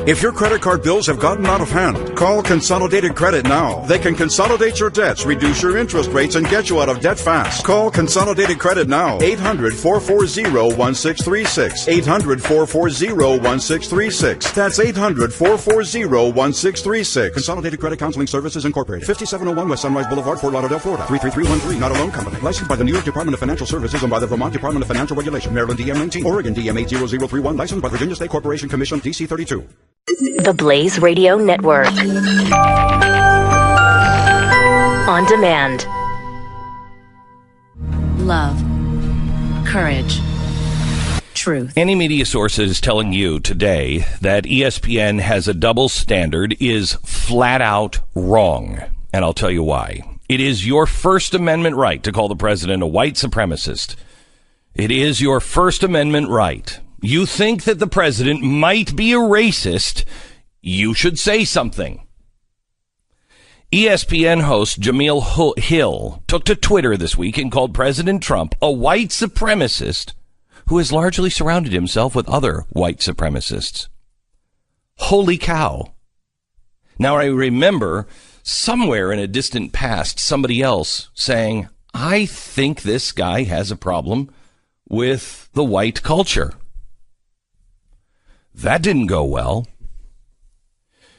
If your credit card bills have gotten out of hand, call Consolidated Credit now. They can consolidate your debts, reduce your interest rates, and get you out of debt fast. Call Consolidated Credit now. 800-440-1636. 800-440-1636. That's 800-440-1636. Consolidated Credit Counseling Services Incorporated. 5701 West Sunrise Boulevard, Fort Lauderdale, Florida. 33313. Not a loan company. Licensed by the New York Department of Financial Services and by the Vermont Department of Financial Regulation. Maryland DM 19. Oregon DM 80031. Licensed by Virginia State Corporation Commission DC 32. The Blaze Radio Network. On demand. Love. Courage. Truth. Any media source that is telling you today that ESPN has a double standard is flat out wrong. And I'll tell you why. It is your First Amendment right to call the president a white supremacist. It is your First Amendment right. You think that the president might be a racist, you should say something. ESPN host Jameel Hill took to Twitter this week and called President Trump a white supremacist who has largely surrounded himself with other white supremacists. Holy cow. Now, I remember somewhere in a distant past somebody else saying, I think this guy has a problem with the white culture. That didn't go well.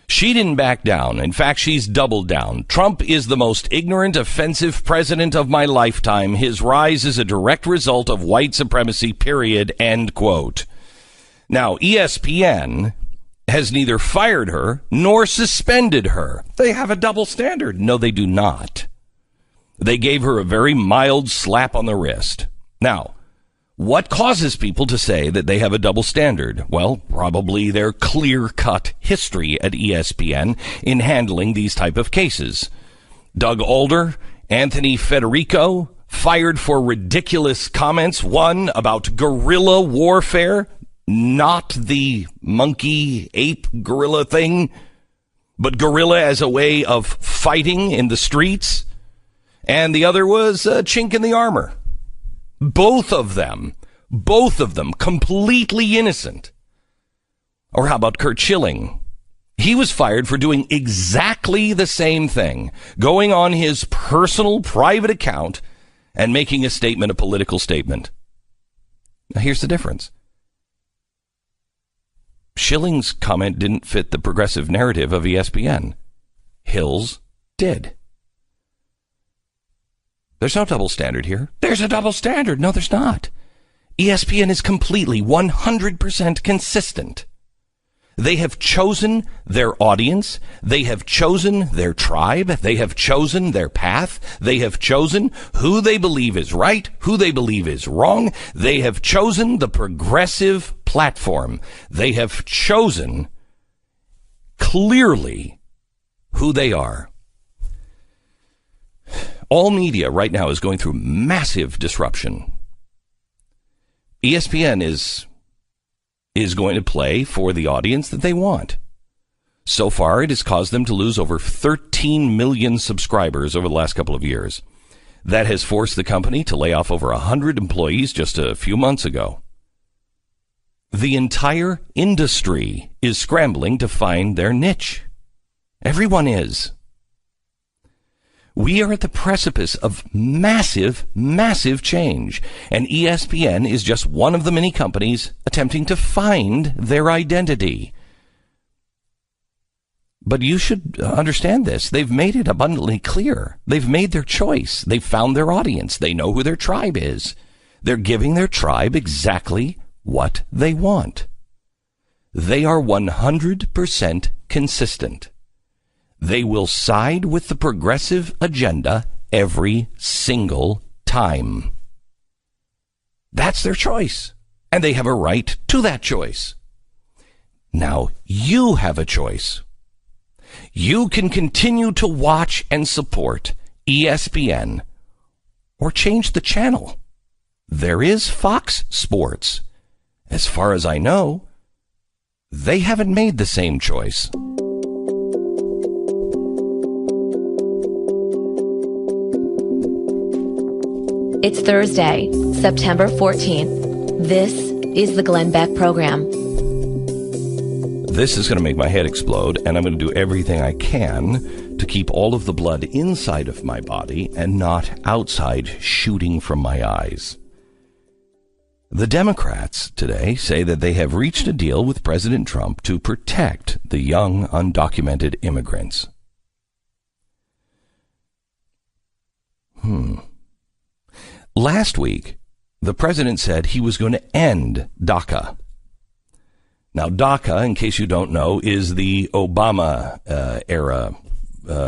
She didn't back down. In fact, she's doubled down. Trump is the most ignorant, offensive president of my lifetime. His rise is a direct result of white supremacy, period, end quote. Now, ESPN has neither fired her nor suspended her. They have a double standard. No, they do not. They gave her a very mild slap on the wrist. Now, what causes people to say that they have a double standard? Well, probably their clear-cut history at ESPN in handling these type of cases. Doug Alder, Anthony Federico, fired for ridiculous comments. One about guerrilla warfare, not the monkey, ape, gorilla thing, but guerrilla as a way of fighting in the streets. And the other was a chink in the armor. Both of them completely innocent. Or how about Kurt Schilling? He was fired for doing exactly the same thing, going on his personal private account and making a statement, a political statement. Now, here's the difference. Schilling's comment didn't fit the progressive narrative of ESPN. Hill's did. There's no double standard here. There's a double standard. No, there's not. ESPN is completely 100% consistent. They have chosen their audience. They have chosen their tribe. They have chosen their path. They have chosen who they believe is right, who they believe is wrong. They have chosen the progressive platform. They have chosen clearly who they are. All media right now is going through massive disruption. ESPN is going to play for the audience that they want. So far, it has caused them to lose over 13 million subscribers over the last couple of years. That has forced the company to lay off over 100 employees just a few months ago. The entire industry is scrambling to find their niche. Everyone is. We are at the precipice of massive, massive change, and ESPN is just one of the many companies attempting to find their identity. But you should understand this. They've made it abundantly clear. They've made their choice. They've found their audience. They know who their tribe is. They're giving their tribe exactly what they want. They are 100% consistent. They will side with the progressive agenda every single time. That's their choice, and they have a right to that choice. Now, you have a choice. You can continue to watch and support ESPN or change the channel. There is Fox Sports. As far as I know, they haven't made the same choice. It's Thursday, September 14th. This is the Glenn Beck Program. this is going to make my head explode, and I'm going to do everything I can to keep all of the blood inside of my body and not outside shooting from my eyes. The Democrats today say that they have reached a deal with President Trump to protect the young, undocumented immigrants. Last week, the president said he was going to end DACA. Now, DACA, in case you don't know, is the Obama era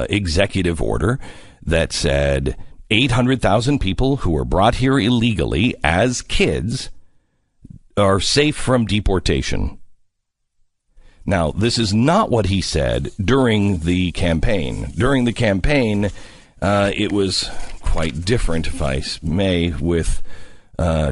executive order that said 800,000 people who were brought here illegally as kids are safe from deportation. Now, this is not what he said during the campaign. During the campaign, it was quite different, if I may, with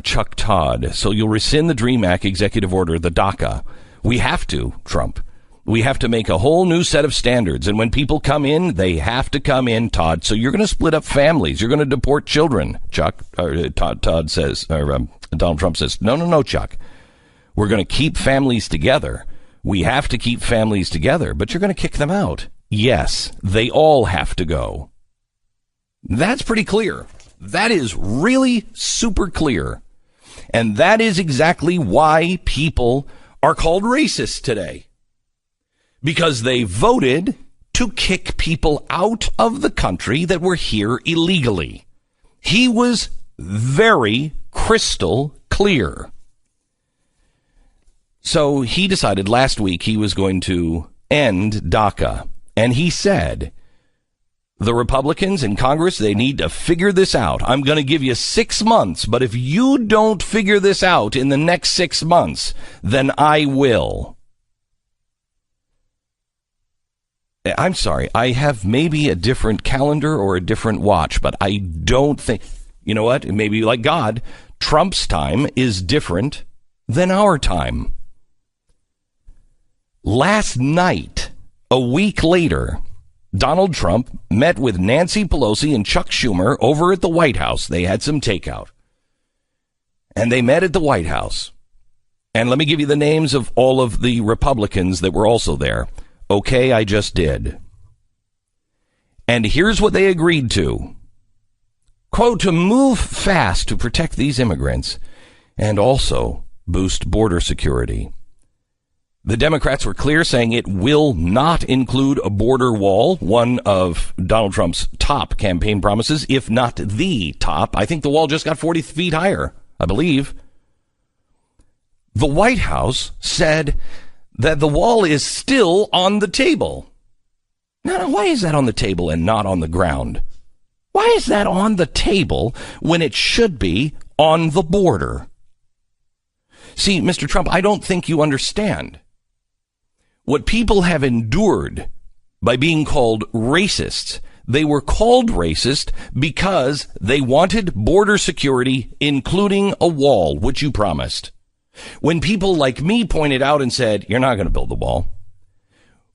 Chuck Todd. So you'll rescind the DREAM Act executive order, the DACA. We have to, Trump. We have to make a whole new set of standards. And when people come in, they have to come in, Todd. So you're going to split up families. You're going to deport children, Chuck. Todd says, or Donald Trump says, no, Chuck. We're going to keep families together. We have to keep families together, but you're going to kick them out. Yes, they all have to go. That's pretty clear. That is really super clear. And that is exactly why people are called racist today. Because they voted to kick people out of the country that were here illegally. He was very crystal clear. So he decided last week he was going to end DACA. And he said, the Republicans in Congress, they need to figure this out. I'm going to give you 6 months, but if you don't figure this out in the next 6 months, then I will. I'm sorry, I have maybe a different calendar or a different watch, but I don't think, you know what, maybe like God, Trump's time is different than our time. Last night, a week later, Donald Trump met with Nancy Pelosi and Chuck Schumer over at the White House. They had some takeout. And they met at the White House. And let me give you the names of all of the Republicans that were also there. Okay, I just did. And here's what they agreed to. Quote, to move fast to protect these immigrants and also boost border security. The Democrats were clear, saying it will not include a border wall, one of Donald Trump's top campaign promises, if not the top. I think the wall just got 40 feet higher, I believe. The White House said that the wall is still on the table. Now, why is that on the table and not on the ground? Why is that on the table when it should be on the border? See, Mr. Trump, I don't think you understand. What people have endured by being called racists, they were called racist because they wanted border security, including a wall, which you promised. When people like me pointed out and said, you're not going to build the wall,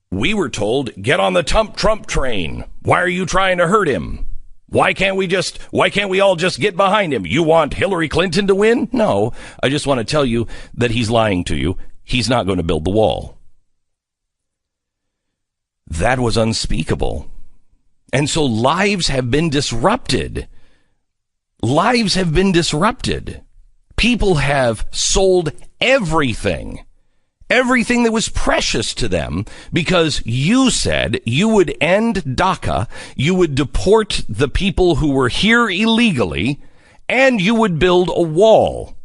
we were told, get on the Trump train. Why are you trying to hurt him? Why can't we all just get behind him? You want Hillary Clinton to win? No, I just want to tell you that he's lying to you. He's not going to build the wall. That was unspeakable. And so lives have been disrupted. Lives have been disrupted. People have sold everything that was precious to them because you said you would end DACA, you would deport the people who were here illegally, and you would build a wall.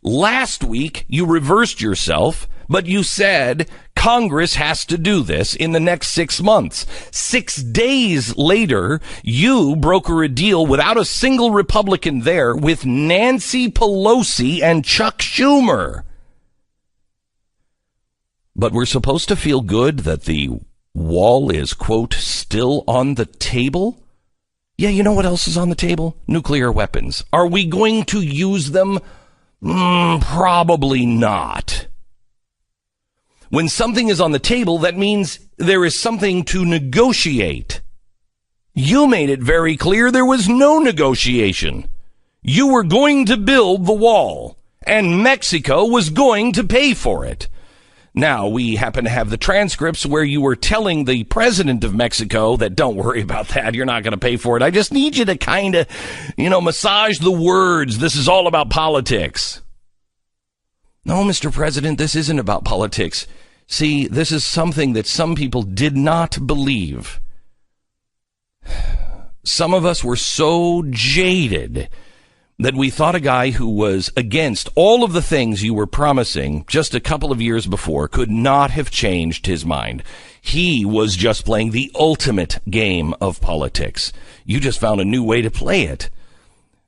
Last week, you reversed yourself, but you said Congress has to do this in the next 6 months. 6 days later, you broker a deal without a single Republican there with Nancy Pelosi and Chuck Schumer. But we're supposed to feel good that the wall is, quote, still on the table? Yeah, you know what else is on the table? Nuclear weapons. Are we going to use them? Probably not. When something is on the table, that means there is something to negotiate. You made it very clear there was no negotiation. You were going to build the wall, and Mexico was going to pay for it. Now, we happen to have the transcripts where you were telling the president of Mexico that don't worry about that. You're not going to pay for it. I just need you to kind of, massage the words. This is all about politics. No, Mr. President, this isn't about politics. See, this is something that some people did not believe. Some of us were so jaded that we thought a guy who was against all of the things you were promising just a couple of years before could not have changed his mind. He was just playing the ultimate game of politics. You just found a new way to play it.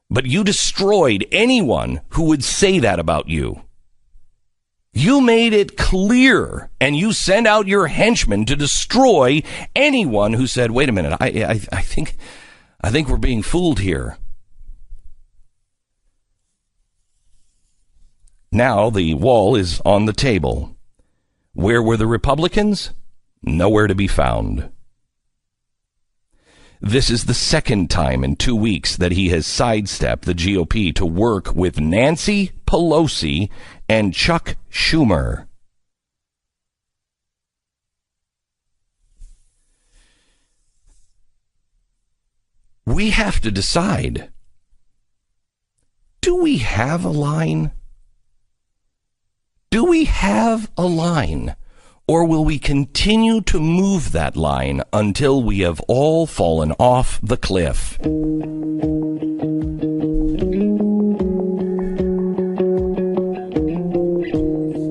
But you destroyed anyone who would say that about you. You made it clear, and you sent out your henchmen to destroy anyone who said, wait a minute, I think we're being fooled here. Now the wall is on the table. Where were the Republicans? Nowhere to be found. This is the second time in 2 weeks that he has sidestepped the GOP to work with Nancy Pelosi and Chuck Schumer. We have to decide. Do we have a line? Do we have a line? Or will we continue to move that line until we have all fallen off the cliff?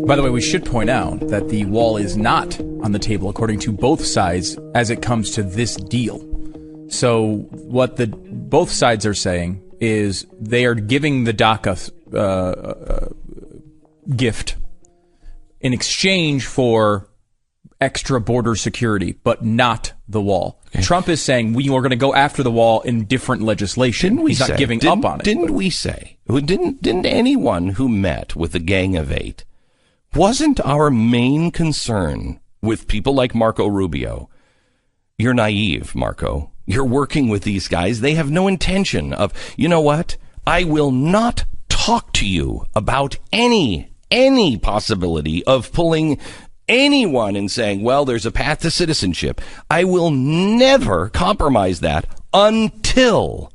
By the way, we should point out that the wall is not on the table according to both sides as it comes to this deal. So what both sides are saying is they are giving the DACA gift in exchange for extra border security, but not the wall. Okay. Trump is saying we are going to go after the wall in different legislation. He's not giving up on it. Didn't we say? Didn't anyone who met with the Gang of Eight, wasn't our main concern with people like Marco Rubio? You're naive, Marco. You're working with these guys. They have no intention of, you know what? I will not talk to you about any possibility of pulling anyone and saying, well, there's a path to citizenship. I will never compromise that until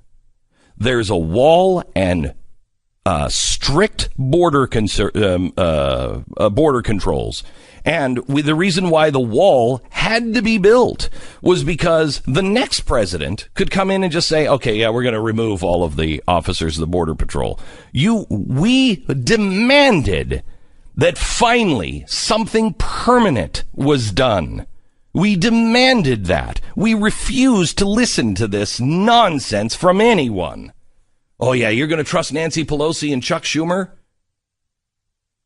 there's a wall and strict border controls. And the reason why the wall had to be built was because the next president could come in and just say, okay, yeah, we're going to remove all of the officers of the Border Patrol. We demanded that finally something permanent was done. We demanded that. We refused to listen to this nonsense from anyone. Oh, yeah, you're going to trust Nancy Pelosi and Chuck Schumer?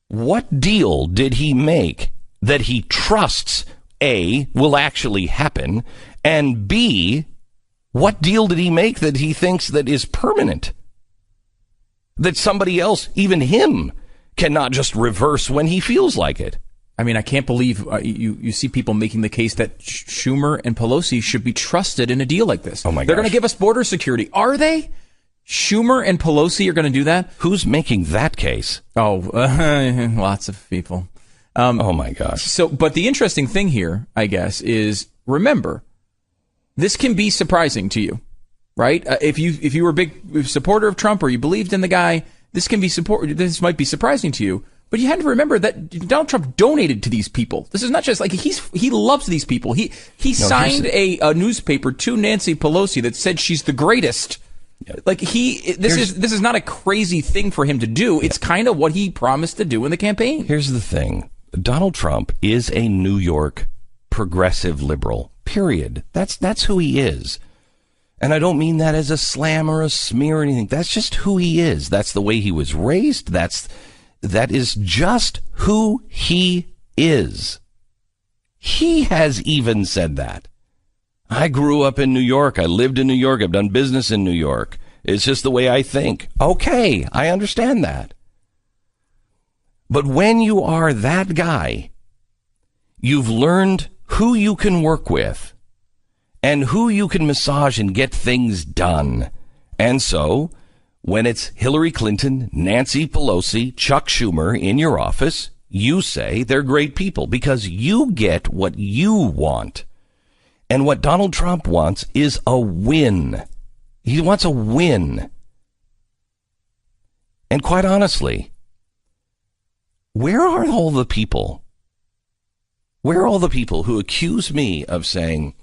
What deal did he make that he trusts, A, will actually happen, and B, what deal did he make that he thinks that is permanent? That somebody else, even him, cannot just reverse when he feels like it. I mean, I can't believe you see people making the case that Schumer and Pelosi should be trusted in a deal like this. Oh, my God. They're going to give us border security. Are they? Schumer and Pelosi are going to do that? Who's making that case? Oh, lots of people. Oh, my gosh. So, but the interesting thing here, I guess, is remember, this can be surprising to you, right? If you were a big supporter of Trump or you believed in the guy, this might be surprising to you. But you had to remember that Donald Trump donated to these people. This is not just like he loves these people. He signed a newspaper to Nancy Pelosi that said she's the greatest. Like this is not a crazy thing for him to do. It's kind of what he promised to do in the campaign. Here's the thing. Donald Trump is a New York progressive liberal, period. That's who he is. And I don't mean that as a slam or a smear or anything. That's just who he is. That's the way he was raised. That is just who he is. He has even said that. I grew up in New York. I lived in New York. I've done business in New York. It's just the way I think. Okay, I understand that. But when you are that guy, you've learned who you can work with and who you can massage and get things done. And so, when it's Hillary Clinton, Nancy Pelosi, Chuck Schumer in your office, You say they're great people because you get what you want. And what Donald Trump wants is a win. He wants a win. And quite honestly, where are all the people? Where are all the people who accuse me of saying,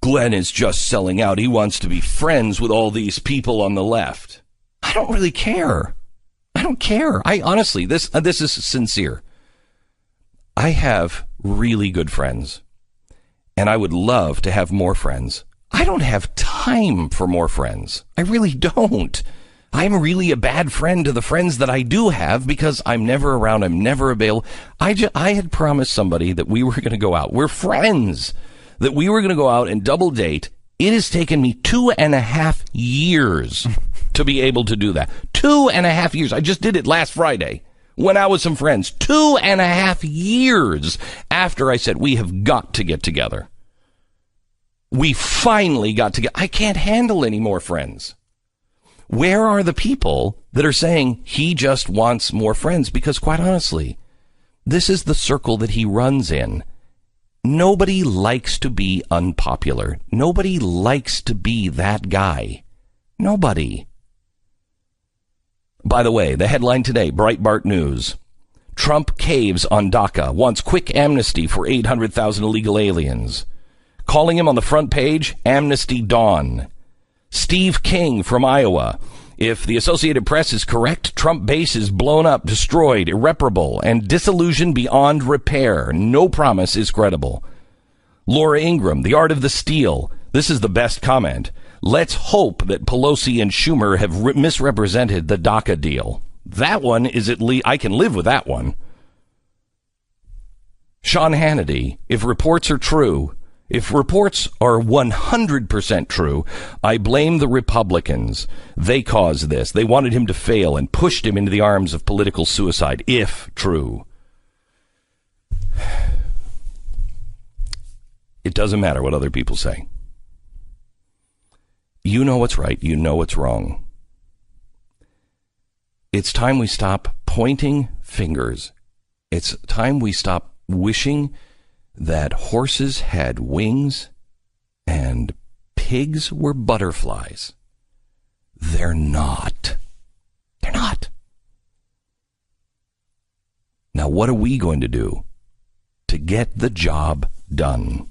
Glenn is just selling out. He wants to be friends with all these people on the left. I don't really care. I don't care. I honestly, this is sincere. I have really good friends, and I would love to have more friends. I don't have time for more friends. I really don't. I'm really a bad friend to the friends that I do have because I'm never around. I'm never available. I had promised somebody that we were going to go out. We're friends. That we were going to go out and double date. It has taken me 2.5 years to be able to do that. 2.5 years. I just did it last Friday. Went out with some friends. 2.5 years after I said we have got to get together. We finally got together. I can't handle any more friends. Where are the people that are saying he just wants more friends? Because quite honestly, this is the circle that he runs in. Nobody likes to be unpopular. Nobody likes to be that guy. Nobody. By the way, the headline today, Breitbart News. Trump caves on DACA, wants quick amnesty for 800,000 illegal aliens. Calling him on the front page, Amnesty Dawn. Steve King from Iowa. If the Associated Press is correct, Trump base is blown up, destroyed, irreparable, and disillusioned beyond repair. No promise is credible. Laura Ingraham, The Art of the Steal. This is the best comment. Let's hope that Pelosi and Schumer have misrepresented the DACA deal. That one is at least, I can live with that one. Sean Hannity, if reports are true, if reports are 100% true, I blame the Republicans. They caused this. They wanted him to fail and pushed him into the arms of political suicide, if true. It doesn't matter what other people say. You know what's right. You know what's wrong. It's time we stop pointing fingers. It's time we stop wishing that horses had wings and pigs were butterflies. They're not. They're not. Now, what are we going to do to get the job done?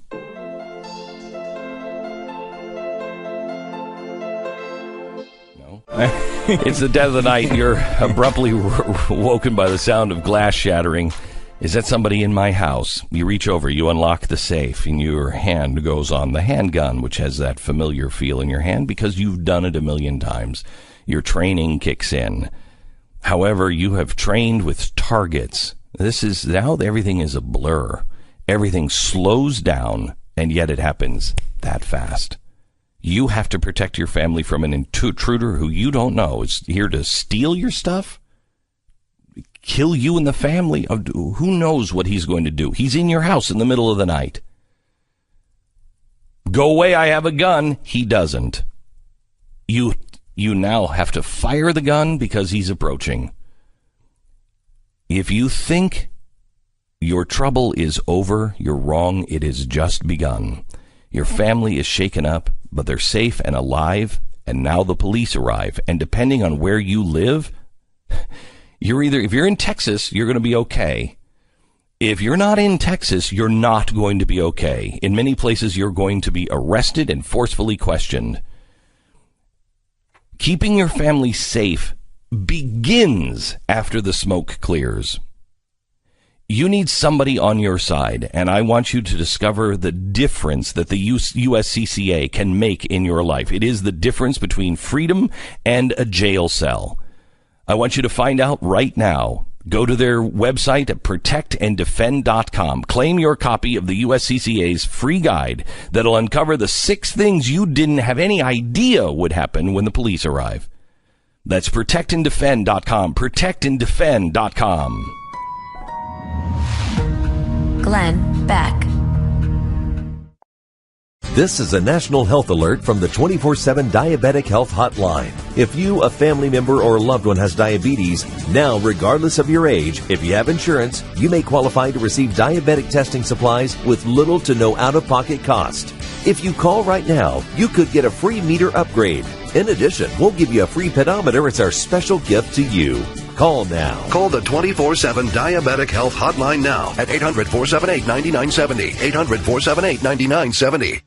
No? It's the dead of the night. You're abruptly woken by the sound of glass shattering. Is that somebody in my house? You reach over, you unlock the safe, and your hand goes on the handgun, which has that familiar feel in your hand because you've done it a million times. Your training kicks in. However, you have trained with targets. This is now everything is a blur. Everything slows down, and yet it happens that fast. You have to protect your family from an intruder who you don't know is here to steal your stuff. Kill you and the family. Who knows what he's going to do? He's in your house in the middle of the night. Go away, I have a gun. He doesn't. You now have to fire the gun because he's approaching. If you think your trouble is over, you're wrong. It has just begun. Your family is shaken up, but they're safe and alive, and now the police arrive. And depending on where you live, if you're in Texas, you're going to be okay. If you're not in Texas, you're not going to be okay. In many places, you're going to be arrested and forcefully questioned. Keeping your family safe begins after the smoke clears. You need somebody on your side, and I want you to discover the difference that the USCCA can make in your life. It is the difference between freedom and a jail cell. I want you to find out right now. Go to their website at protectanddefend.com. Claim your copy of the USCCA's free guide that'll uncover the 6 things you didn't have any idea would happen when the police arrive. That's protectanddefend.com. Protectanddefend.com. Glenn Beck. This is a national health alert from the 24/7 Diabetic Health Hotline. If you, a family member, or loved one has diabetes, now, regardless of your age, if you have insurance, you may qualify to receive diabetic testing supplies with little to no out-of-pocket cost. If you call right now, you could get a free meter upgrade. In addition, we'll give you a free pedometer as our special gift to you. Call now. Call the 24/7 Diabetic Health Hotline now at 800-478-9970. 800-478-9970.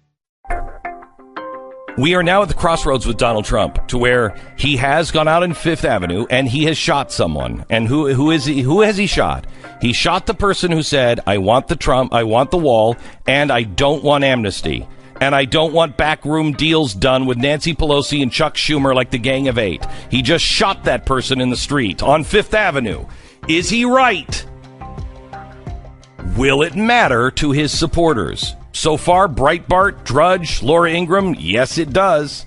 We are now at the crossroads with Donald Trump, to where he has gone out in Fifth Avenue and he has shot someone. And who is he? Who has he shot? He shot the person who said, I want the wall, and I don't want amnesty. And I don't want backroom deals done with Nancy Pelosi and Chuck Schumer like the Gang of Eight. He just shot that person in the street on Fifth Avenue. Is he right? Will it matter to his supporters? So far, Breitbart, Drudge, Laura Ingraham, yes, it does.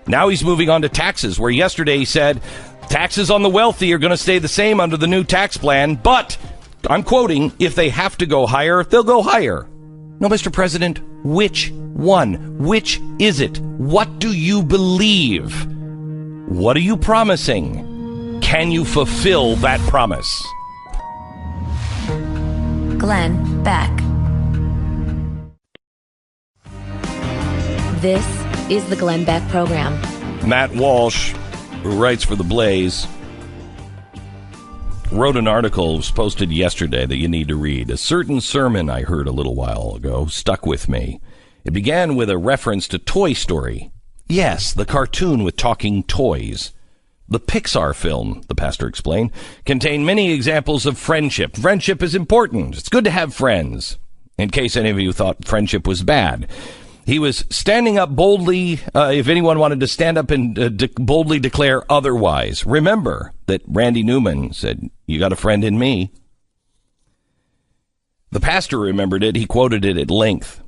Now he's moving on to taxes, where yesterday he said taxes on the wealthy are going to stay the same under the new tax plan, but, I'm quoting, if they have to go higher, they'll go higher. No, Mr. President, which one? Which is it? What do you believe? What are you promising? Can you fulfill that promise? Glenn Beck. This is the Glenn Beck Program. Matt Walsh, who writes for TheBlaze, wrote an article, was posted yesterday, that you need to read. A certain sermon I heard a little while ago stuck with me. It began with a reference to Toy Story. Yes, the cartoon with talking toys. The Pixar film, the pastor explained, contained many examples of friendship. Friendship is important. It's good to have friends. In case any of you thought friendship was bad. He was standing up boldly, if anyone wanted to stand up and boldly declare otherwise. Remember that Randy Newman said, you got a friend in me. The pastor remembered it. He quoted it at length.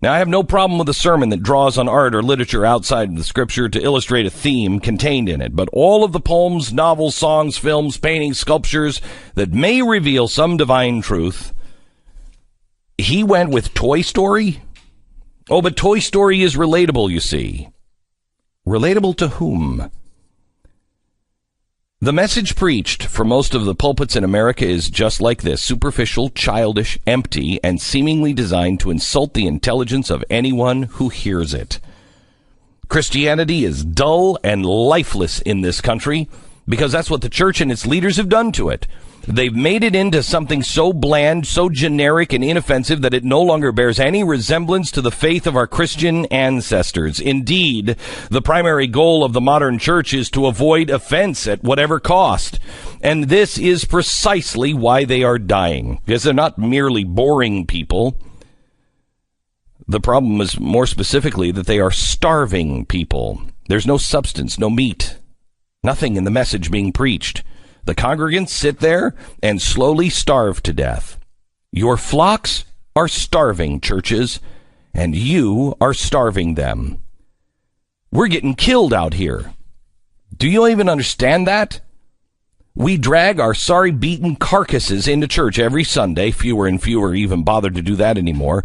Now, I have no problem with a sermon that draws on art or literature outside of the scripture to illustrate a theme contained in it. But all of the poems, novels, songs, films, paintings, sculptures that may reveal some divine truth, he went with Toy Story? Oh, but Toy Story is relatable, you see. Relatable to whom? The message preached from most of the pulpits in America is just like this: superficial, childish, empty, and seemingly designed to insult the intelligence of anyone who hears it. Christianity is dull and lifeless in this country because that's what the church and its leaders have done to it. They've made it into something so bland, so generic and inoffensive that it no longer bears any resemblance to the faith of our Christian ancestors. Indeed, the primary goal of the modern church is to avoid offense at whatever cost. And this is precisely why they are dying, because they're not merely boring people. The problem is more specifically that they are starving people. There's no substance, no meat, nothing in the message being preached. The congregants sit there and slowly starve to death. Your flocks are starving, churches, and you are starving them. We're getting killed out here. Do you even understand that? We drag our sorry beaten carcasses into church every Sunday. Fewer and fewer even bother to do that anymore.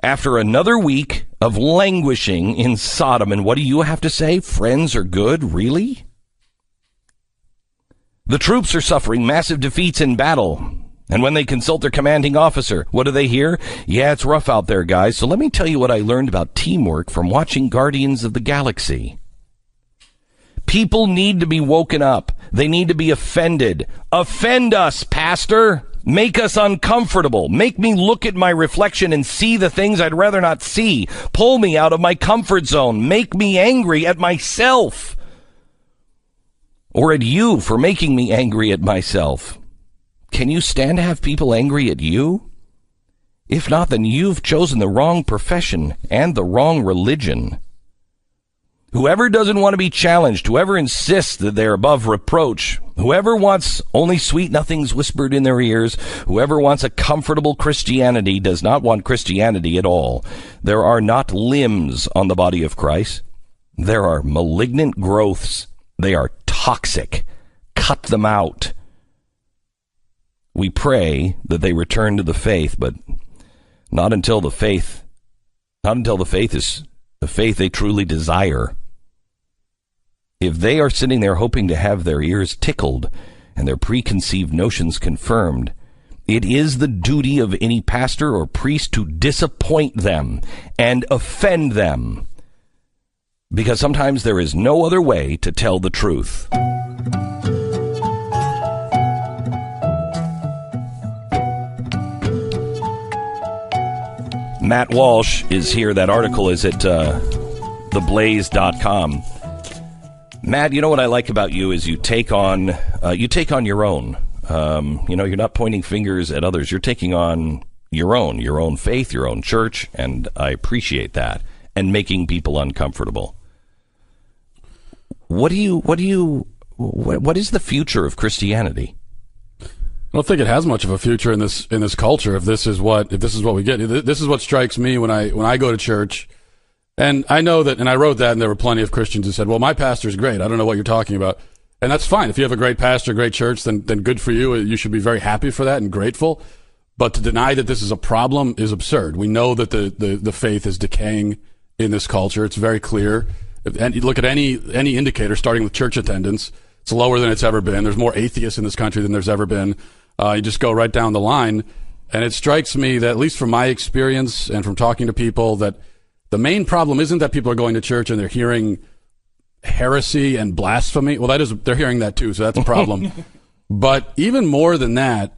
After another week of languishing in Sodom, and what do you have to say? Friends are good? Really? The troops are suffering massive defeats in battle. And when they consult their commanding officer, what do they hear? Yeah, it's rough out there, guys. So let me tell you what I learned about teamwork from watching Guardians of the Galaxy. People need to be woken up. They need to be offended. Offend us, Pastor. Make us uncomfortable. Make me look at my reflection and see the things I'd rather not see. Pull me out of my comfort zone. Make me angry at myself. Or at you for making me angry at myself. Can you stand to have people angry at you? If not, then you've chosen the wrong profession and the wrong religion. Whoever doesn't want to be challenged, whoever insists that they're above reproach, whoever wants only sweet nothings whispered in their ears, whoever wants a comfortable Christianity does not want Christianity at all. There are not limbs on the body of Christ. There are malignant growths. They are toxic. Cut them out. We pray that they return to the faith, but not until the faith Not until the faith is the faith they truly desire. If they are sitting there hoping to have their ears tickled and their preconceived notions confirmed, it is the duty of any pastor or priest to disappoint them and offend them, because sometimes there is no other way to tell the truth. Matt Walsh is here. That article is at TheBlaze.com. Matt, you know what I like about you is you take on your own. You're not pointing fingers at others. You're taking on your own faith, your own church, and I appreciate that, and making people uncomfortable. What is the future of Christianity? I don't think it has much of a future in this culture. If this is what we get, this is what strikes me when I go to church, and I know that, and I wrote that, and there were plenty of Christians who said, "Well, my pastor's great. I don't know what you're talking about," and that's fine. If you have a great pastor, great church, then good for you. You should be very happy for that and grateful. But to deny that this is a problem is absurd. We know that the faith is decaying in this culture. It's very clear. And you look at any indicator, starting with church attendance, it's lower than it's ever been. There's more atheists in this country than there's ever been. You just go right down the line, and it strikes me that, at least from my experience and from talking to people, that the main problem isn't that people are going to church and they're hearing heresy and blasphemy. Well, they're hearing that too, so that's a problem. But even more than that,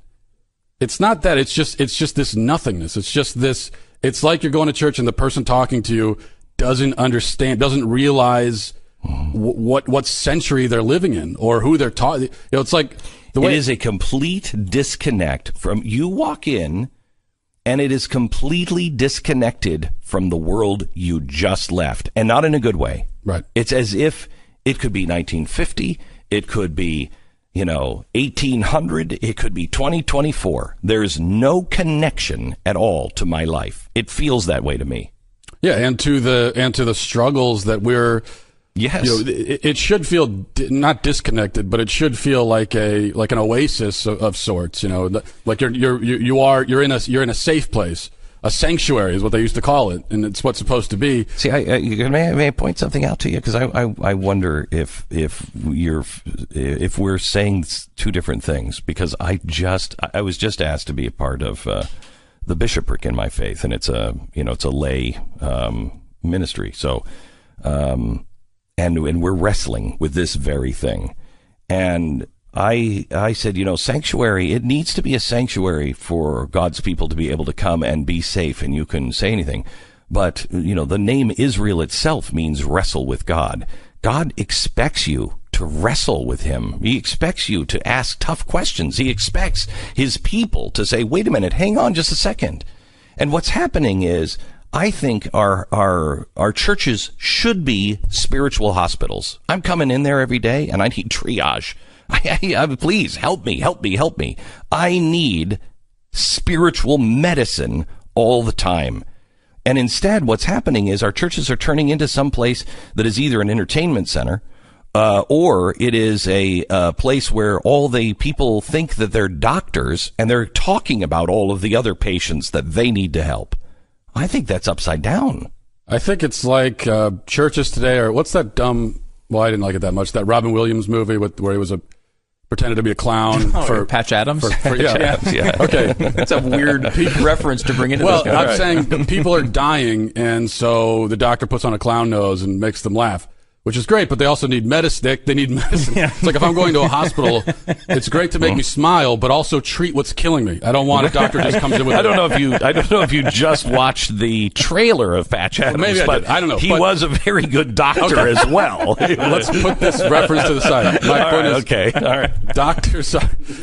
it's not that. It's just this nothingness. It's just this. It's like you're going to church and the person talking to you doesn't understand, doesn't realize what century they're living in or who they're talking. It's like. It is a complete disconnect from, you walk in and it is completely disconnected from the world you just left, and not in a good way. Right. It's as if it could be 1950, it could be, 1800, it could be 2024. There's no connection at all to my life. It feels that way to me. Yeah, and to the struggles that we're. Yes, it should feel not disconnected, but it should feel like an oasis of sorts. Like you're in a safe place, a sanctuary is what they used to call it, and it's what's supposed to be. See, may I point something out to you, because I wonder if we're saying two different things, because I was just asked to be a part of the bishopric in my faith, and it's a lay ministry, so. And we're wrestling with this very thing. And I said, sanctuary, it needs to be a sanctuary for God's people to be able to come and be safe, and you can say anything. But, the name Israel itself means wrestle with God. God expects you to wrestle with him. He expects you to ask tough questions. He expects his people to say, wait a minute, hang on just a second. And what's happening is, I think our churches should be spiritual hospitals. I'm coming in there every day, and I need triage. Please help me. I need spiritual medicine all the time. And instead, what's happening is our churches are turning into some place that is either an entertainment center, or it is a place where all the people think that they're doctors, and they're talking about all of the other patients that they need to help. I think that's upside down. I think it's like churches today, or what's that dumb? Well, I didn't like it that much. That Robin Williams movie where he was pretended to be a clown for Patch Adams. Yeah. Okay, that's a weird peak reference to bring into this. Well, I'm saying people are dying, and so the doctor puts on a clown nose and makes them laugh, which is great. But they also need medicine. They need medicine. Yeah. It's like if I'm going to a hospital, it's great to make me smile, but also treat what's killing me. I don't want a doctor just comes in with. I don't know if you just watched the trailer of Patch Adams. Well, maybe I don't know. He was a very good doctor as well. Let's put this reference to the side. My point is, okay, all right. Doctors,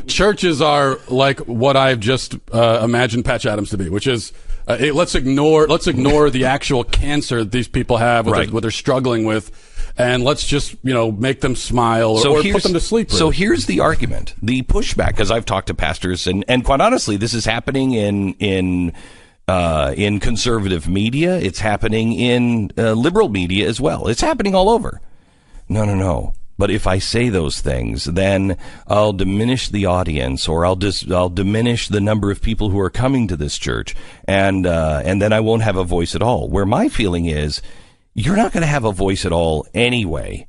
churches are like what I've just imagined Patch Adams to be, which is. Let's ignore the actual cancer that these people have, what they're struggling with, and let's just make them smile or put them to sleep. So here's the argument, the pushback, because I've talked to pastors, and quite honestly, this is happening in conservative media. It's happening in liberal media as well. It's happening all over. No. But if I say those things, then I'll diminish the audience, or I'll diminish the number of people who are coming to this church, and then I won't have a voice at all. Where my feeling is, you're not going to have a voice at all anyway.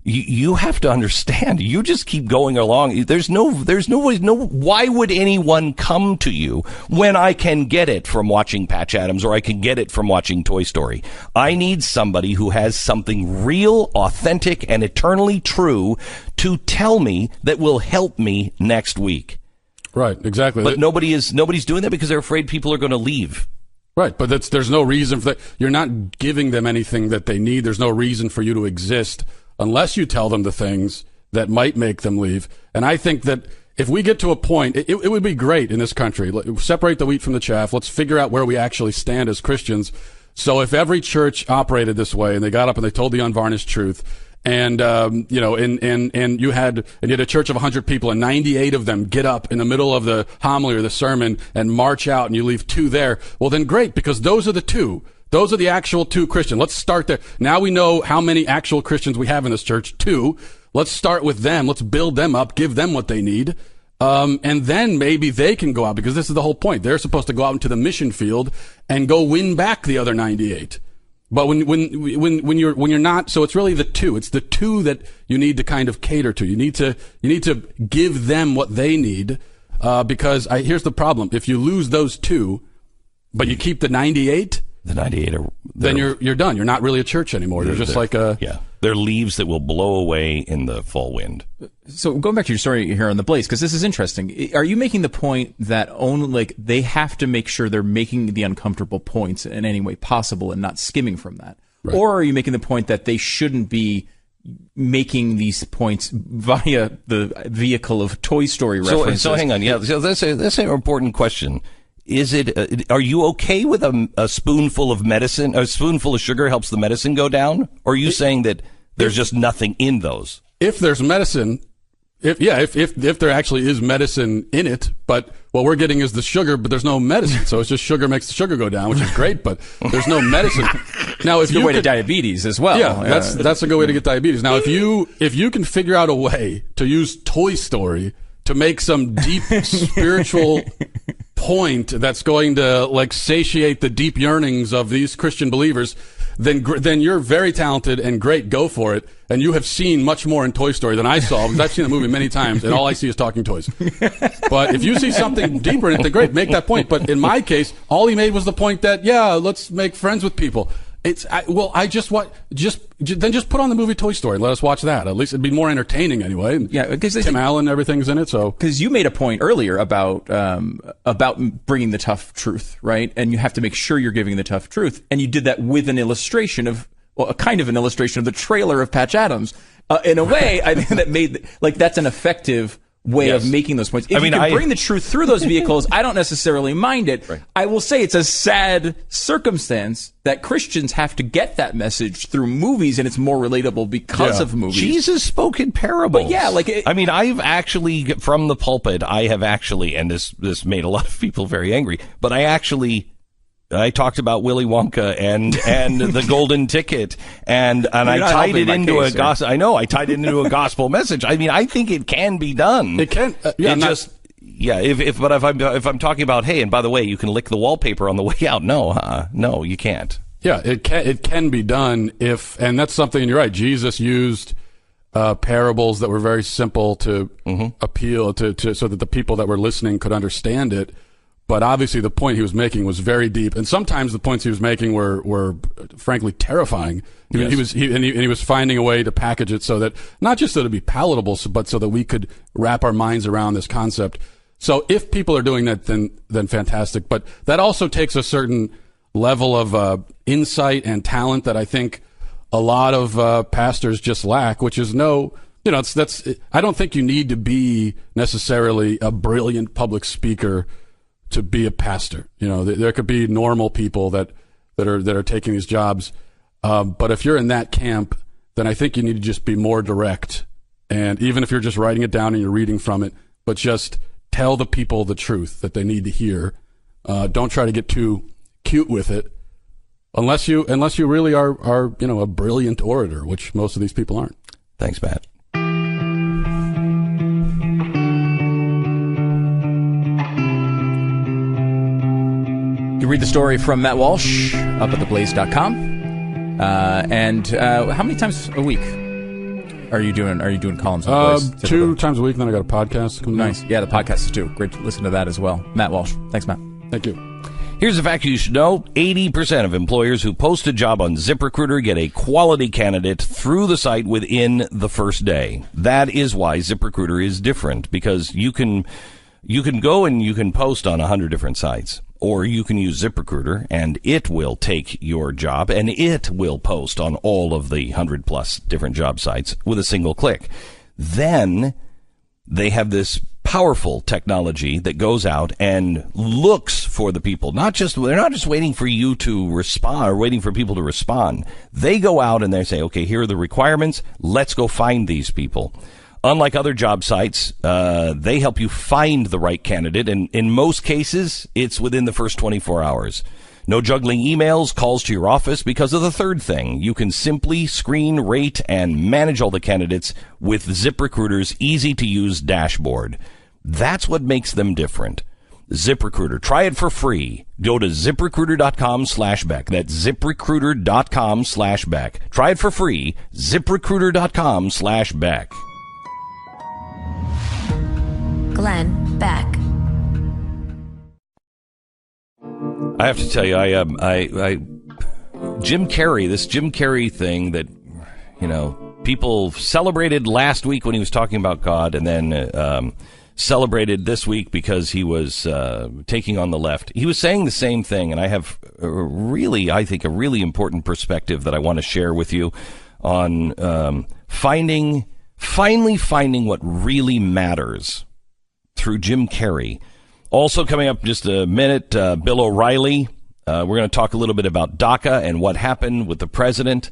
You have to understand. You just keep going along. There's no. Why would anyone come to you when I can get it from watching Patch Adams, or I can get it from watching Toy Story? I need somebody who has something real, authentic, and eternally true to tell me that will help me next week. Right. Exactly. But nobody's doing that because they're afraid people are going to leave. Right, but there's no reason for that. You're not giving them anything that they need. There's no reason for you to exist unless you tell them the things that might make them leave. And I think that if we get to a point, it would be great in this country. Separate the wheat from the chaff. Let's figure out where we actually stand as Christians. So if every church operated this way and they got up and they told the unvarnished truth, and you had a church of 100 people and 98 of them get up in the middle of the homily or the sermon and march out, and you leave 2 there, well then great, because those are the 2. Those are the actual 2 Christians. Let's start there. Now we know how many actual Christians we have in this church. 2. Let's start with them. Let's build them up, give them what they need. And then maybe they can go out, because this is the whole point. They're supposed to go out into the mission field and go win back the other 98. But when you're not, so it's really the 2. It's the 2 that you need to kind of cater to. You need to give them what they need, because here's the problem. If you lose those 2, but you keep the 98, then you're done. You're not really a church anymore. You're just like they're leaves that will blow away in the fall wind. So going back to your story here on The Blaze, because this is interesting. Are you making the point that only they have to make sure they're making the uncomfortable points in any way possible and not skimming from that? Right. Or are you making the point that they shouldn't be making these points via the vehicle of Toy Story references? So hang on. Yeah, so that's an important question. Are you okay with a spoonful of medicine, a spoonful of sugar helps the medicine go down? Or are you saying that there's just nothing in those? If there's medicine, if there actually is medicine in it, but what we're getting is the sugar, but there's no medicine. So it's just sugar makes the sugar go down, which is great, but there's no medicine. Now, if it's a good way to diabetes as well. Yeah, that's a good way to get diabetes. Now, if you can figure out a way to use Toy Story to make some deep spiritual point that's going to satiate the deep yearnings of these Christian believers, then you're very talented and great. Go for it. And you have seen much more in Toy Story than I saw, because I've seen the movie many times and all I see is talking toys. But if you see something deeper in it, then great, make that point. But in my case, all he made was the point that let's make friends with people. Just put on the movie Toy Story and let us watch that. At least it'd be more entertaining anyway. Yeah, because Tim Allen, everything's in it. So because you made a point earlier about bringing the tough truth, right? And you have to make sure you're giving the tough truth, and you did that with an illustration of, a kind of an illustration of the trailer of Patch Adams. In a way, I think that made that's an effective way of making those points. If you can bring the truth through those vehicles, I don't necessarily mind it. Right. I will say it's a sad circumstance that Christians have to get that message through movies, and it's more relatable because of movies. Jesus spoke in parables. But I've actually, from the pulpit, and this made a lot of people very angry, but I talked about Willy Wonka and the golden ticket, and I tied it into a gospel. I know I tied it into a gospel message. I think it can be done. It can. If I'm talking about, hey, and by the way, you can lick the wallpaper on the way out. No, you can't. Yeah, it can be done and that's something. And you're right. Jesus used parables that were very simple to appeal to so that the people that were listening could understand it. But obviously the point he was making was very deep, and sometimes the points he was making were frankly terrifying. He was finding a way to package it so that not just so to be palatable, but so that we could wrap our minds around this concept. So if people are doing that, then fantastic. But that also takes a certain level of insight and talent that I think a lot of pastors just lack, which is I don't think you need to be necessarily a brilliant public speaker to be a pastor. There could be normal people that are taking these jobs. But if you're in that camp, then I think you need to just be more direct. And even if you're just writing it down and you're reading from it, but just tell the people the truth that they need to hear. Don't try to get too cute with it, unless you really are a brilliant orator, which most of these people aren't. Thanks, Matt. can read the story from Matt Walsh up at TheBlaze.com. And how many times a week are you doing columns on The Blaze? 2 times a week, and then I got a podcast. Nice. Yeah, the podcast is too. Great to listen to that as well. Matt Walsh. Thanks, Matt. Thank you. Here's a fact you should know. 80% of employers who post a job on ZipRecruiter get a quality candidate through the site within the first day. That is why ZipRecruiter is different, because you can go and you can post on 100 different sites, or you can use ZipRecruiter and it will take your job and it will post on all of the 100 plus different job sites with a single click. Then they have this powerful technology that goes out and looks for the people. They're not just waiting for you to respond or waiting for people to respond. They go out and they say, okay, here are the requirements. Let's go find these people. Unlike other job sites, they help you find the right candidate. And in most cases, it's within the first 24 hours. No juggling emails, calls to your office, because of the third thing. You can simply screen, rate, and manage all the candidates with ZipRecruiter's easy-to-use dashboard. That's what makes them different. ZipRecruiter. Try it for free. Go to ZipRecruiter.com/Beck. That's ZipRecruiter.com/Beck. Try it for free. ZipRecruiter.com/Beck. Glenn Beck. I have to tell you, Jim Carrey thing that, people celebrated last week when he was talking about God, and then celebrated this week because he was taking on the left. He was saying the same thing, and I have a really important perspective that I want to share with you on finally finding what really matters through Jim Carrey. Also coming up in just a minute, Bill O'Reilly. We're going to talk a little bit about DACA and what happened with the president.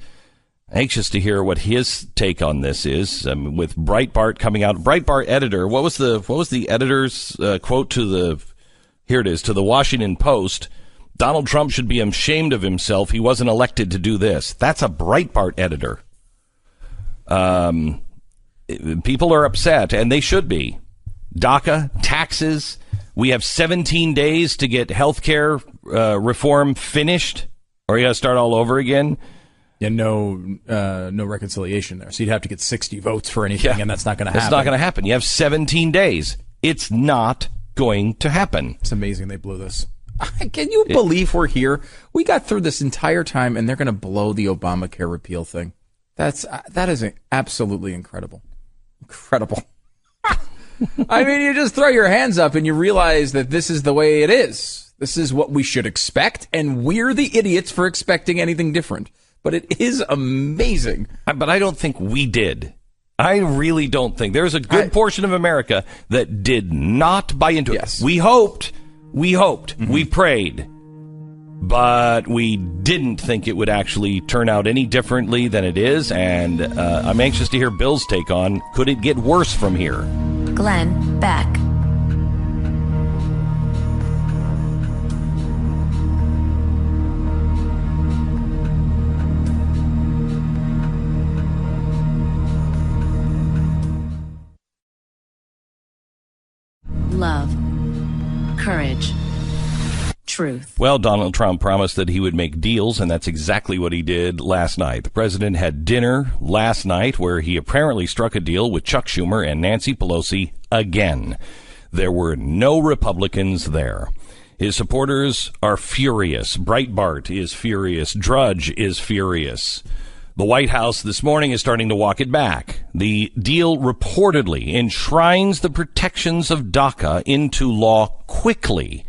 Anxious to hear what his take on this is. With Breitbart coming out, Breitbart editor. What was the editor's quote to the Washington Post? Donald Trump should be ashamed of himself. He wasn't elected to do this. That's a Breitbart editor. People are upset, and they should be. DACA, taxes. We have 17 days to get health care reform finished, or you got to start all over again. Yeah, no reconciliation there. So you'd have to get 60 votes for anything, and that's not going to happen. It's not going to happen. You have 17 days. It's not going to happen. It's amazing they blew this. Can you believe we're here? We got through this entire time, and they're going to blow the Obamacare repeal thing. That is absolutely incredible. Incredible. I mean, you just throw your hands up and you realize that this is the way it is. This is what we should expect, and we're the idiots for expecting anything different. But it is amazing. But I don't think we did. I really don't think. There's a good portion of America that did not buy into it. We hoped, mm-hmm. We prayed, but we didn't think it would actually turn out any differently than it is. And I'm anxious to hear Bill's take on, could it get worse from here? Glenn Beck. Love, courage, truth. Well, Donald Trump promised that he would make deals, and that's exactly what he did last night. The president had dinner last night where he apparently struck a deal with Chuck Schumer and Nancy Pelosi again. There were no Republicans there. His supporters are furious. Breitbart is furious. Drudge is furious. The White House this morning is starting to walk it back. The deal reportedly enshrines the protections of DACA into law quickly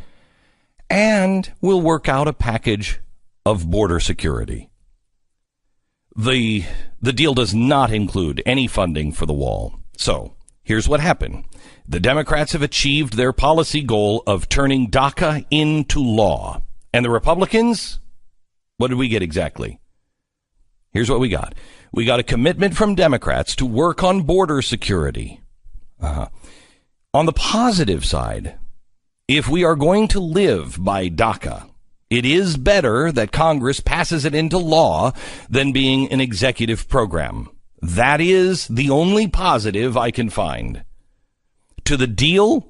and will work out a package of border security. The deal does not include any funding for the wall. So here's what happened. The Democrats have achieved their policy goal of turning DACA into law. And the Republicans, what did we get exactly? Here's what we got. We got a commitment from Democrats to work on border security. On the positive side, if we are going to live by DACA, it is better that Congress passes it into law than being an executive program. That is the only positive I can find. To the deal,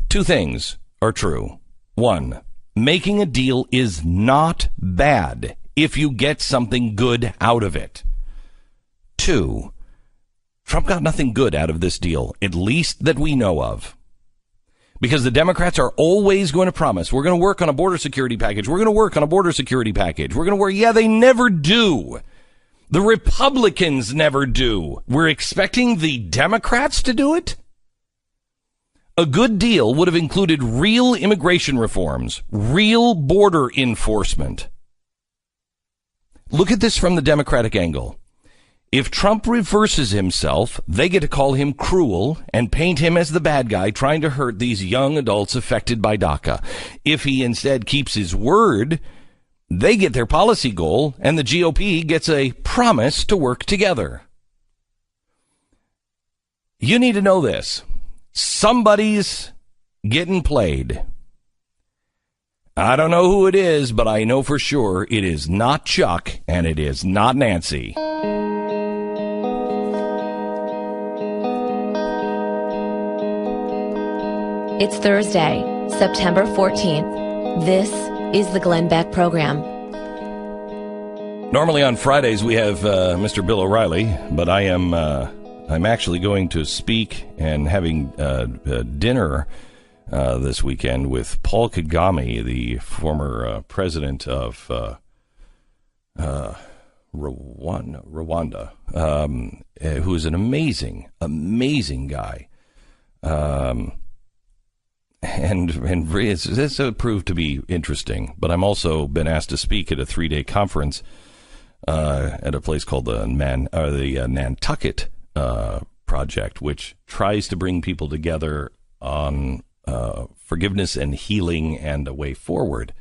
two things are true. One, making a deal is not bad if you get something good out of it. 2, Trump got nothing good out of this deal, at least that we know of. Because the Democrats are always going to promise, we're going to work on a border security package. We're going to work on a border security package. We're going to work. Yeah, they never do. The Republicans never do. We're expecting the Democrats to do it? A good deal would have included real immigration reforms, real border enforcement. Look at this from the Democratic angle. If Trump reverses himself, they get to call him cruel and paint him as the bad guy trying to hurt these young adults affected by DACA. If he instead keeps his word, they get their policy goal, and the GOP gets a promise to work together. You need to know this. Somebody's getting played. I don't know who it is, but I know for sure it is not Chuck, and it is not Nancy. It's Thursday, September 14th. This is the Glenn Beck Program. Normally on Fridays we have Mr. Bill O'Reilly, but I'm actually going to speak and having dinner this weekend with Paul Kagame, the former president of Rwanda, who is an amazing guy. And this proved to be interesting. But I'm also been asked to speak at a 3-day conference at a place called the Nantucket Project, which tries to bring people together on forgiveness and healing and a way forward.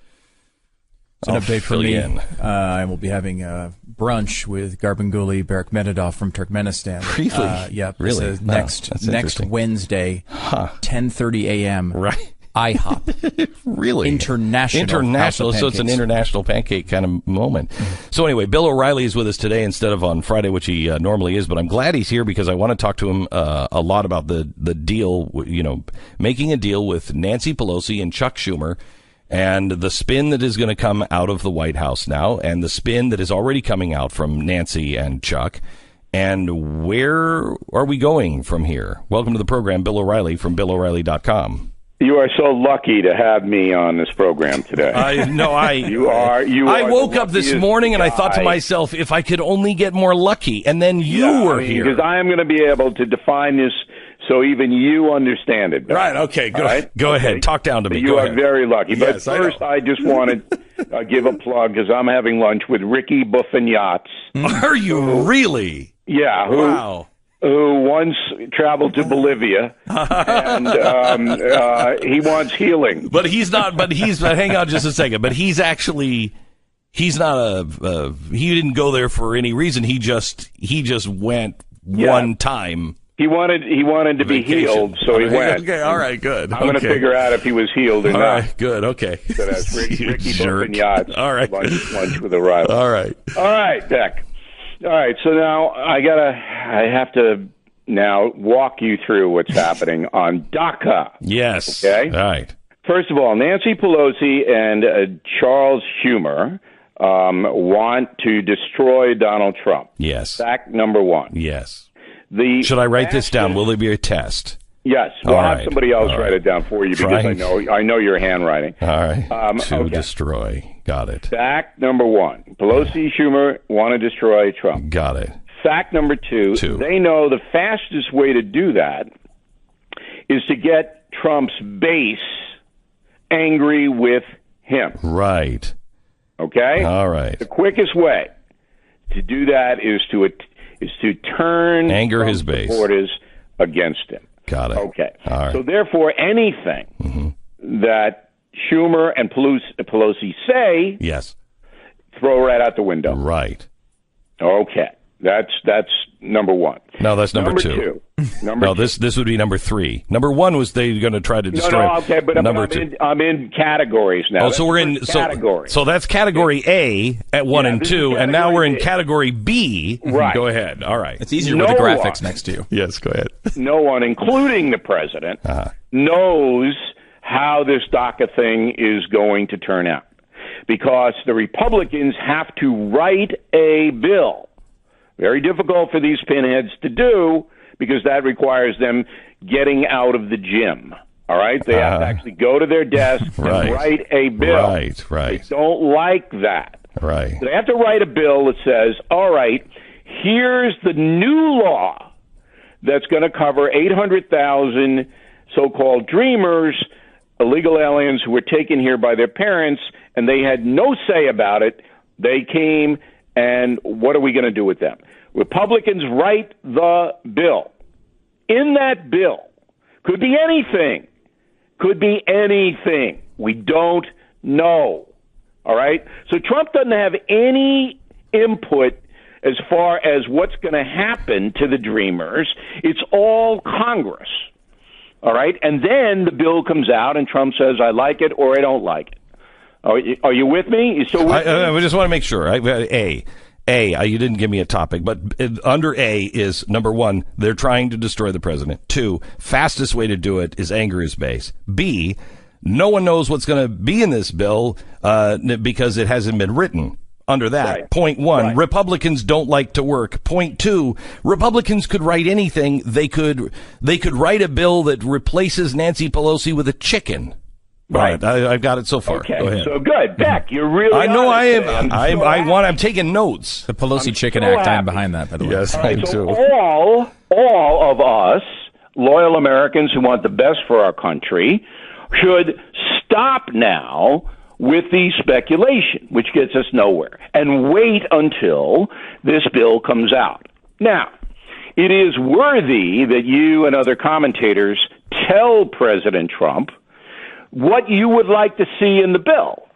It's an update for me. I will be having brunch with Garbanguli Berkmedvedov from Turkmenistan. Really? Yeah. Really? Next Wednesday, 10:30 a.m. Right. IHOP. Really? International. So it's an international pancake kind of moment. Mm-hmm. So anyway, Bill O'Reilly is with us today instead of on Friday, which he normally is. But I'm glad he's here because I want to talk to him a lot about the deal, making a deal with Nancy Pelosi and Chuck Schumer, and the spin that is going to come out of the White House now, and the spin that is already coming out from Nancy and Chuck. And where are we going from here? Welcome to the program, Bill O'Reilly from BillO'Reilly.com. You are so lucky to have me on this program today. You woke up this morning and I thought to myself, if I could only get more lucky, and then you were here. Because I am going to be able to define this so even you understand it better. Right, okay, go ahead. Talk down to me. You are very lucky. But first, I just wanted to give a plug because I'm having lunch with Ricky Buffin-Yachts. Are you really? Yeah. Wow. Who once traveled to Bolivia, and he wants healing. But hang on just a second. But he's not he didn't go there for any reason. He just went one time. He wanted to be healed, so he went. Okay, all right, good. I'm going to figure out if he was healed or not. All right, good, okay. So that's Ricky Buffin-Yachts. All right. Lunch with a rival. All right, Beck. All right, so now I have to now walk you through what's happening on DACA. Yes. Okay? All right. First of all, Nancy Pelosi and Charles Schumer want to destroy Donald Trump. Yes. Fact number one. Yes. Should I write this down? Will there be a test? Yes. Well, I'll have somebody else write it down for you because I know your handwriting. All right. Destroy. Got it. Fact number one. Pelosi, Schumer want to destroy Trump. Got it. Fact number two. They know the fastest way to do that is to get Trump's base angry with him. Right. Okay? All right. The quickest way to do that is to turn anger Trump's his base supporters against him. Got it. Okay. All right. So therefore, anything that Schumer and Pelosi say, yes, throw right out the window. Right. Okay. That's number one. No, that's number two. This would be number three. Number one was they going to try to destroy. No, okay, but number two. I'm in categories now. So we're in categories. So that's category A at 1 and 2, and now we're in category B. Right. Go ahead. All right. It's easier with the graphics next to you. Yes, go ahead. No one, including the president, knows how this DACA thing is going to turn out, because the Republicans have to write a bill. Very difficult for these pinheads to do, because that requires them getting out of the gym. All right? They have to actually go to their desk and write a bill. Right. They don't like that. Right. So they have to write a bill that says, all right, here's the new law that's going to cover 800,000 so-called dreamers, illegal aliens who were taken here by their parents, and they had no say about it. They came, and what are we going to do with them? Republicans write the bill. In that bill, could be anything. We don't know. All right? So Trump doesn't have any input as far as what's going to happen to the dreamers. It's all Congress. All right? And then the bill comes out, and Trump says, I like it or I don't like it. Are you with me? You still with me? I just want to make sure. You didn't give me a topic, but under A is, number one, they're trying to destroy the president. 2, fastest way to do it is anger his base. B, no one knows what's going to be in this bill because it hasn't been written. Under that, right. Point 1, Republicans don't like to work. Point 2, Republicans could write anything. They could write a bill that replaces Nancy Pelosi with a chicken. Right. I've got it so far. Okay. Go ahead. So good. Beck, you're really I know I am. I'm taking notes. The Pelosi Chicken Act, I'm behind that, by the way. Yes, I do. All of us, loyal Americans who want the best for our country, should stop now with the speculation, which gets us nowhere, and wait until this bill comes out. Now, it is worthy that you and other commentators tell President Trump what you would like to see in the bill.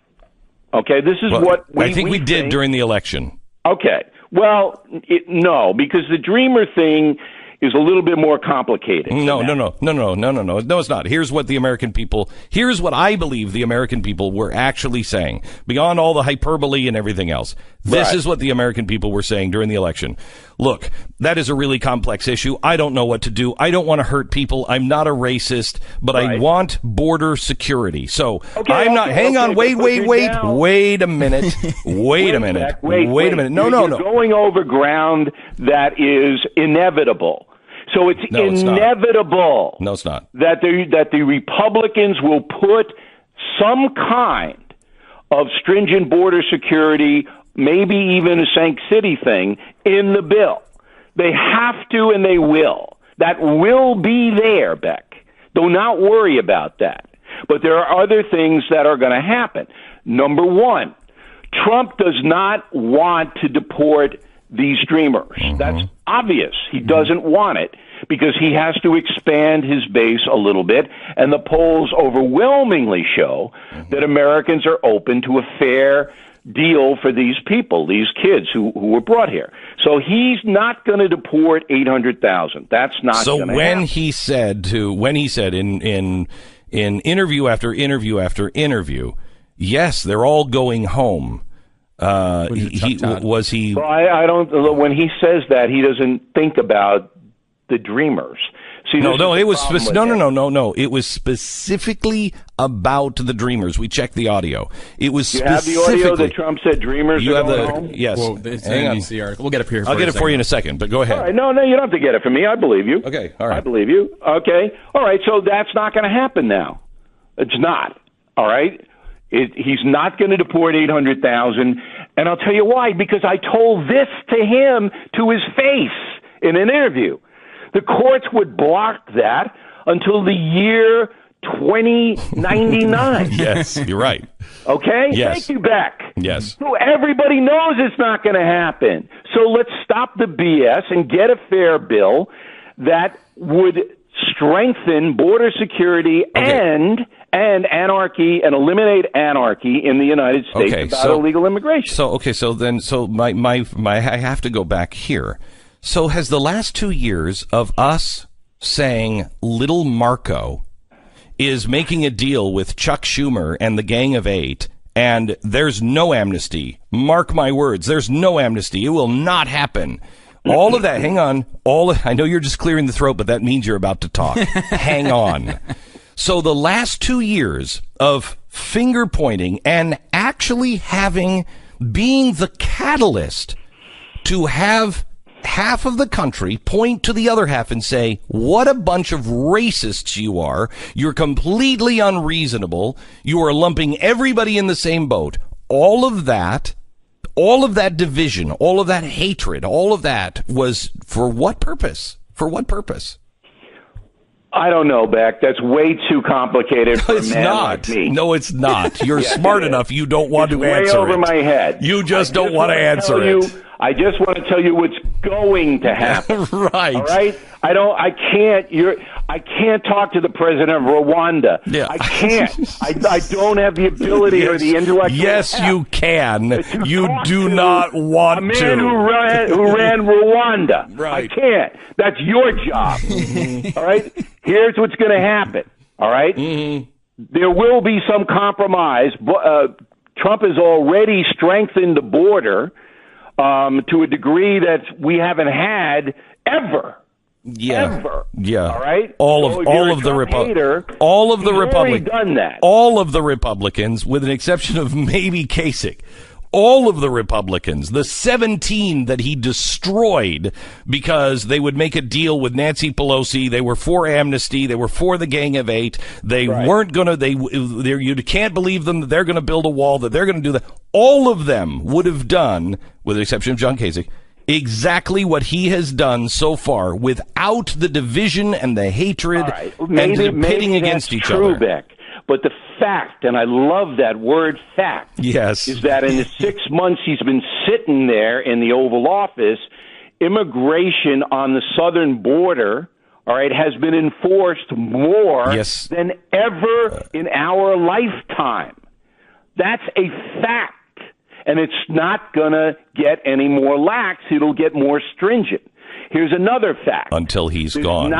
Okay, this is what I think we did during the election. Okay, well, no, because the Dreamer thing is a little bit more complicated. No, it's not. Here's what I believe the American people were actually saying, beyond all the hyperbole and everything else. This is what the American people were saying during the election. Look, that is a really complex issue. I don't know what to do. I don't want to hurt people. I'm not a racist, but I want border security. So I'm not. Hang on. Wait a minute. Wait a minute. No. You're going over ground that is inevitable. So it's inevitable. No, it's not. That the Republicans will put some kind of stringent border security, maybe even a Sank City thing, in the bill. They have to, and they will. That will be there, Beck. Do not worry about that. But there are other things that are going to happen. Number one, Trump does not want to deport these dreamers. That's obvious. He doesn't want it because he has to expand his base a little bit, and the polls overwhelmingly show that Americans are open to a fair deal for these people, these kids who were brought here. So he's not going to deport 800,000. That's not going to happen. So when he said in interview after interview after interview, yes, they're all going home. Well, I don't. When he says that, he doesn't think about the dreamers. See, no. It was no. It was specifically about the dreamers. We checked the audio. It was specifically. You have the audio that Trump said dreamers. You are have going the home? yes. Well, it's an NBC article. We'll get it here. I'll get it for you in a second. But go ahead. All right. No, you don't have to get it from me. I believe you. Okay. All right. I believe you. Okay. All right. So that's not going to happen now. It's not. All right. He's not going to deport 800,000, and I'll tell you why. Because I told this to him to his face in an interview. The courts would block that until the year 2099. Yes, you're right. Okay? Yes. Thank you, Beck. Yes. So everybody knows it's not going to happen. So let's stop the BS and get a fair bill that would strengthen border security and anarchy and eliminate anarchy in the United States about illegal immigration. So I have to go back here. So has the last 2 years of us saying little Marco is making a deal with Chuck Schumer and the Gang of Eight, and there's no amnesty. Mark my words, there's no amnesty. It will not happen. All of that, hang on. I know you're just clearing the throat, but that means you're about to talk. Hang on. So the last 2 years of finger pointing and actually being the catalyst to have half of the country point to the other half and say, what a bunch of racists you are. You're completely unreasonable. You are lumping everybody in the same boat. All of that division, all of that hatred, all of that was for what purpose? For what purpose? I don't know, Beck. That's way too complicated for a man not. like me. No, it's not. You're Yes, smart it is. enough. You don't want It's to answer way over it. my head. You just don't want to answer it. I just want to tell you what's going to happen. Right. All right. I can't talk to the president of Rwanda. Yeah. I can't. I don't have the ability or the intellectual. Yes, you can. You do not want a man to. who ran Rwanda. Right. I can't. That's your job. All right. Here's what's going to happen. All right. There will be some compromise. Trump has already strengthened the border to a degree that we haven't had ever. Yeah. Ever. Yeah. All right. All So of if you're all a of the Trump hater, he's already done that. All of the Republicans, with an exception of maybe Kasich, all of the Republicans, the 17 that he destroyed because they would make a deal with Nancy Pelosi, they were for amnesty, they were for the Gang of Eight, they weren't going to, you can't believe them that they're going to build a wall, that they're going to do that. All of them would have done, with the exception of John Kasich, exactly what he has done so far without the division and the hatred and the pitting against each other. Beck. But the fact, and I love that word fact, yes, is that in the 6 months he's been sitting there in the Oval Office, immigration on the southern border, all right, has been enforced more than ever in our lifetime. That's a fact. And it's not going to get any more lax. It'll get more stringent. Here's another fact. Until he's gone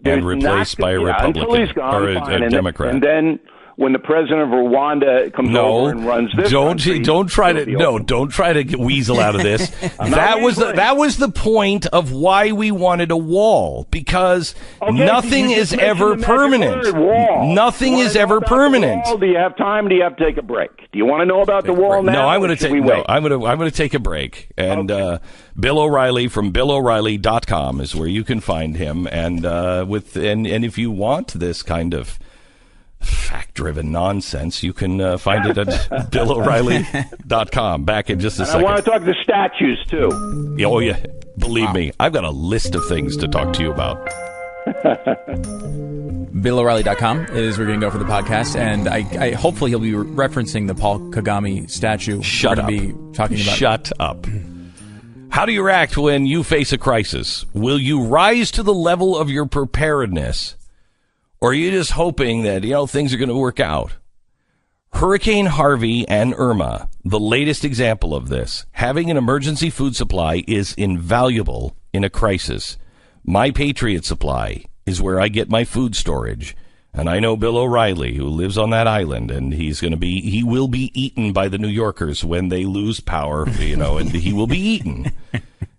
and replaced by a Republican until he's gone, or a Democrat. And then when the president of Rwanda comes over and runs this country, don't try to get weasel out of this. that was the point of why we wanted a wall, because nothing is ever permanent. Nothing is ever permanent. Do you have time? Do you have to take a break? Do you want to know about the wall now? No, I'm going to take a break. And Bill O'Reilly from BillO'Reilly.com is where you can find him. And and if you want this kind of fact-driven nonsense, you can find it at BillO'Reilly.com. Back in just a second. I want to talk the statues, too. Oh, yeah. Believe me, I've got a list of things to talk to you about. BillO'Reilly.com is where you're going to go for the podcast, and I hopefully he'll be referencing the Paul Kagame statue. Shut up. Be talking about. Shut up. How do you react when you face a crisis? Will you rise to the level of your preparedness? Or are you just hoping that, things are going to work out? Hurricane Harvey and Irma, the latest example of this. Having an emergency food supply is invaluable in a crisis. My Patriot Supply is where I get my food storage. And I know Bill O'Reilly, who lives on that island, and he will be eaten by the New Yorkers when they lose power, and he will be eaten.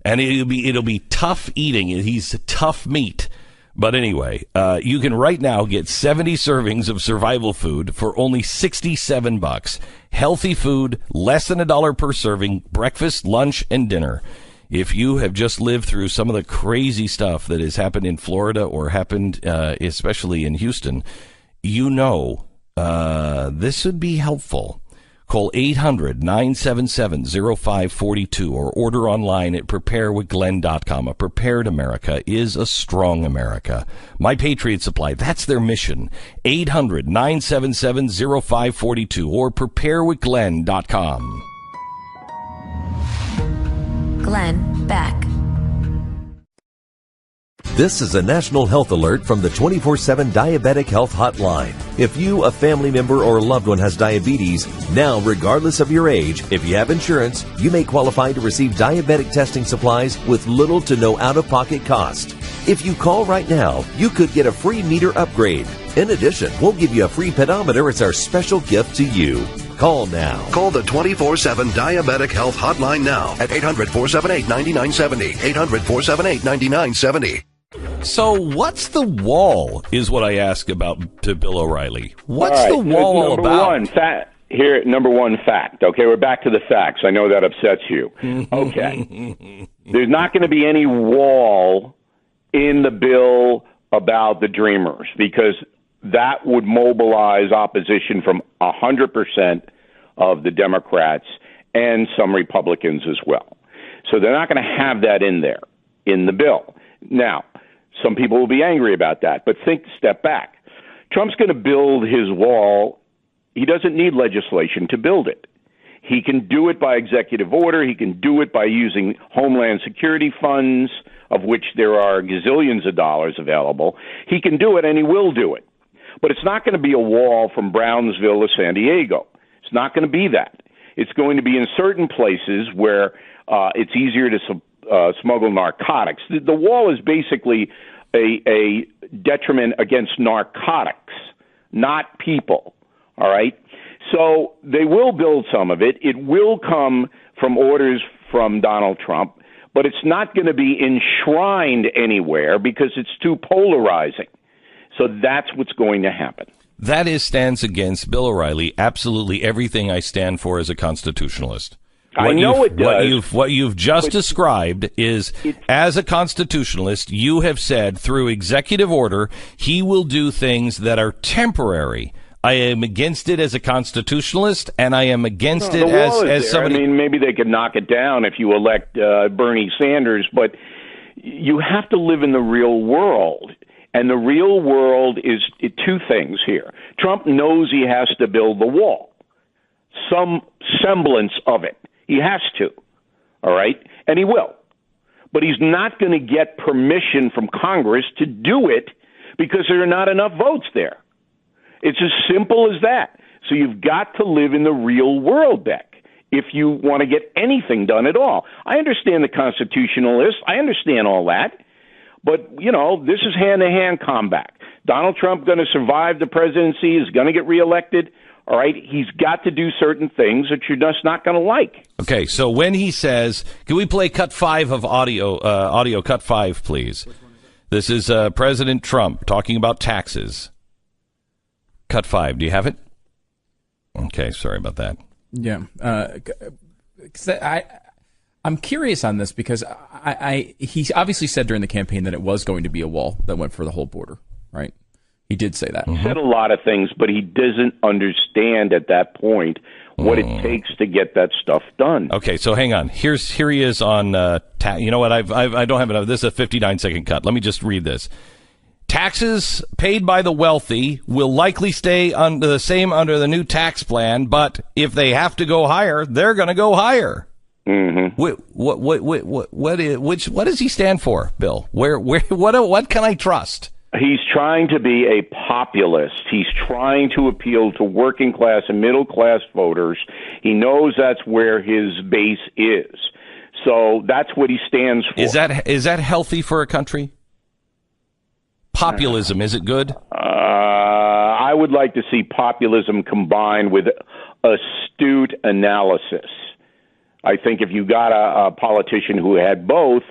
And it'll be tough eating. He's tough meat. But anyway, you can right now get 70 servings of survival food for only $67. Healthy food, less than $1 per serving, breakfast, lunch, and dinner. If you have just lived through some of the crazy stuff that has happened in Florida or happened especially in Houston, this would be helpful. Call 800-977-0542 or order online at preparewithglenn.com. A prepared America is a strong America. My Patriot Supply, that's their mission. 800-977-0542 or preparewithglenn.com. Glenn Beck. This is a national health alert from the 24/7 Diabetic Health Hotline. If you, a family member, or loved one has diabetes, now, regardless of your age, if you have insurance, you may qualify to receive diabetic testing supplies with little to no out-of-pocket cost. If you call right now, you could get a free meter upgrade. In addition, we'll give you a free pedometer as our special gift to you. Call now. Call the 24/7 Diabetic Health Hotline now at 800-478-9970. 800-478-9970. So what's the wall is what I ask about to Bill O'Reilly. What's right. the wall all about? Number one fact. Okay, we're back to the facts. I know that upsets you. Okay. There's not going to be any wall in the bill about the Dreamers because that would mobilize opposition from 100% of the Democrats and some Republicans as well. So they're not going to have that in there in the bill. Now, some people will be angry about that, but step back. Trump's going to build his wall. He doesn't need legislation to build it. He can do it by executive order. He can do it by using Homeland Security funds, of which there are gazillions of dollars available. He can do it, and he will do it. But it's not going to be a wall from Brownsville to San Diego. It's not going to be that. It's going to be in certain places where it's easier to smuggle narcotics. The wall is basically a detriment against narcotics, not people. All right? So they will build some of it. It will come from orders from Donald Trump, but it's not going to be enshrined anywhere because it's too polarizing. So that's what's going to happen. That stands against, Bill O'Reilly, absolutely everything I stand for as a constitutionalist. I know it does. What you've just described is, as a constitutionalist, you have said through executive order, he will do things that are temporary. I am against it as a constitutionalist, and I am against it as somebody. I mean, maybe they could knock it down if you elect Bernie Sanders, but you have to live in the real world. And the real world is two things here. Trump knows he has to build the wall, some semblance of it. He has to, all right? And he will. But he's not going to get permission from Congress to do it because there are not enough votes there. It's as simple as that. So you've got to live in the real world, Beck, if you want to get anything done at all. I understand the constitutionalists. I understand all that. But, you know, this is hand-to-hand combat. Donald Trump going to survive the presidency, is going to get reelected. All right, he's got to do certain things that you're just not going to like. Okay, so when he says, can we play cut 5 of audio cut 5, please? This is President Trump talking about taxes. Cut 5, do you have it? Okay, sorry about that. Yeah, I'm curious on this because he obviously said during the campaign that it was going to be a wall that went for the whole border, right? He did say that. He said a lot of things, but he doesn't understand at that point what it takes to get that stuff done. Okay, so hang on. Here he is on. You know what? I don't have enough. This is a 59-second cut. Let me just read this. Taxes paid by the wealthy will likely stay the same under the new tax plan, but if they have to go higher, they're going to go higher. Mm-hmm. What does he stand for, Bill? What can I trust? He's trying to be a populist. He's trying to appeal to working class and middle class voters. He knows that's where his base is. So that's what he stands for. Is that healthy for a country? Populism, is it good? I would like to see populism combined with astute analysis. I think if you got a politician who had both,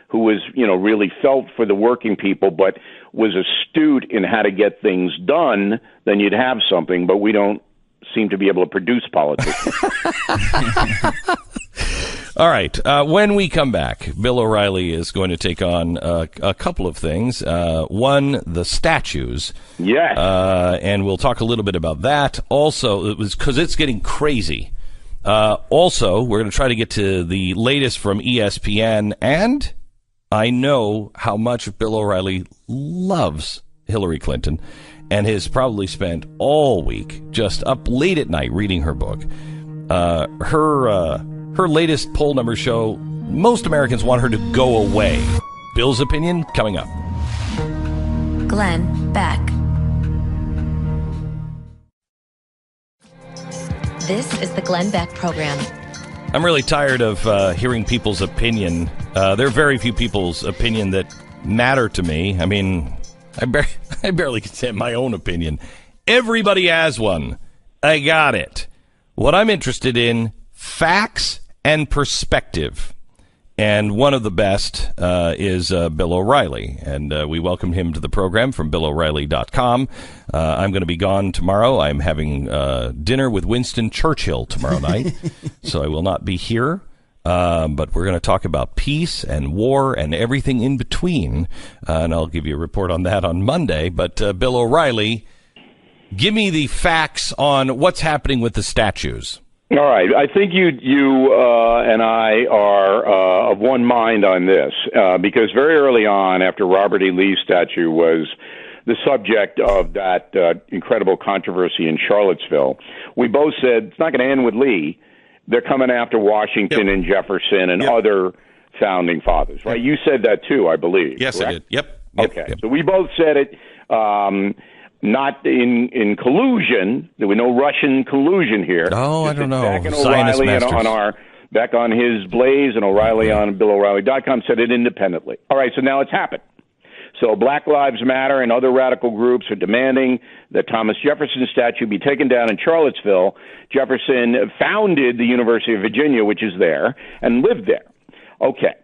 who was, really felt for the working people, but was astute in how to get things done, then you'd have something. But we don't seem to be able to produce politicians. All right. When we come back, Bill O'Reilly is going to take on a couple of things. One, the statues. Yes. And we'll talk a little bit about that. Also, it was because it's getting crazy. Also, we're going to try to get to the latest from ESPN, and I know how much Bill O'Reilly loves Hillary Clinton and has probably spent all week just up late at night reading her book. Her latest poll numbers show most Americans want her to go away. Bill's opinion coming up. Glenn Beck. This is the Glenn Beck Program. I'm really tired of hearing people's opinion. There are very few people's opinion that matter to me. I mean, I barely can say my own opinion. Everybody has one. I got it. What I'm interested in, facts and perspective. And one of the best is Bill O'Reilly. And we welcome him to the program from BillO'Reilly.com. I'm going to be gone tomorrow. I'm having dinner with Winston Churchill tomorrow night, so I will not be here. But we're going to talk about peace and war and everything in between. And I'll give you a report on that on Monday. But Bill O'Reilly, give me the facts on what's happening with the statues. All right. I think you and I are of one mind on this because very early on, after Robert E. Lee's statue was the subject of that incredible controversy in Charlottesville, we both said it's not going to end with Lee. They're coming after Washington and Jefferson and other founding fathers, right? You said that too, I believe. Yes, correct? I did. Yep. Okay. So we both said it. Not in collusion. There was no Russian collusion here. Oh, I don't know. Beck and O'Reilly Beck on his Blaze and O'Reilly on BillO'Reilly.com said it independently. All right, so now it's happened. So Black Lives Matter and other radical groups are demanding that Thomas Jefferson statue be taken down in Charlottesville. Jefferson founded the University of Virginia, which is there, and lived there. Okay,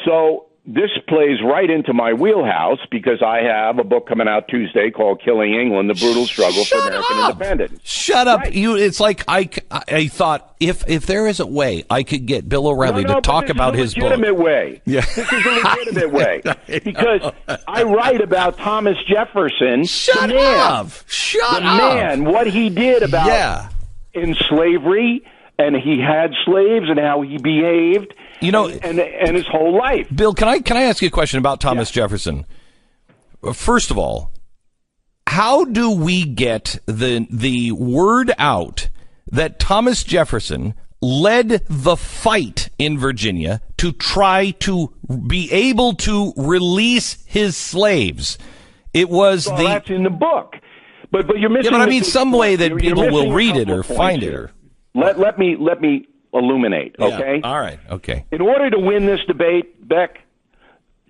so this plays right into my wheelhouse because I have a book coming out Tuesday called Killing England, The Brutal Struggle for American Independence. Shut up. Right. It's like I thought if there is a way I could get Bill O'Reilly to talk about his book. Way. Yeah. This is a legitimate way. Because I write about Thomas Jefferson, Shut the man. up. Shut the up. man, what he did about in slavery, and he had slaves and how he behaved. You know, and his whole life. Bill, can I ask you a question about Thomas Jefferson? First of all, how do we get the word out that Thomas Jefferson led the fight in Virginia to try to be able to release his slaves? It was that's in the book, but you're missing. Yeah, but I mean, some way that people will read it or find it. Or let me illuminate, okay? Yeah. All right, okay. In order to win this debate, Beck,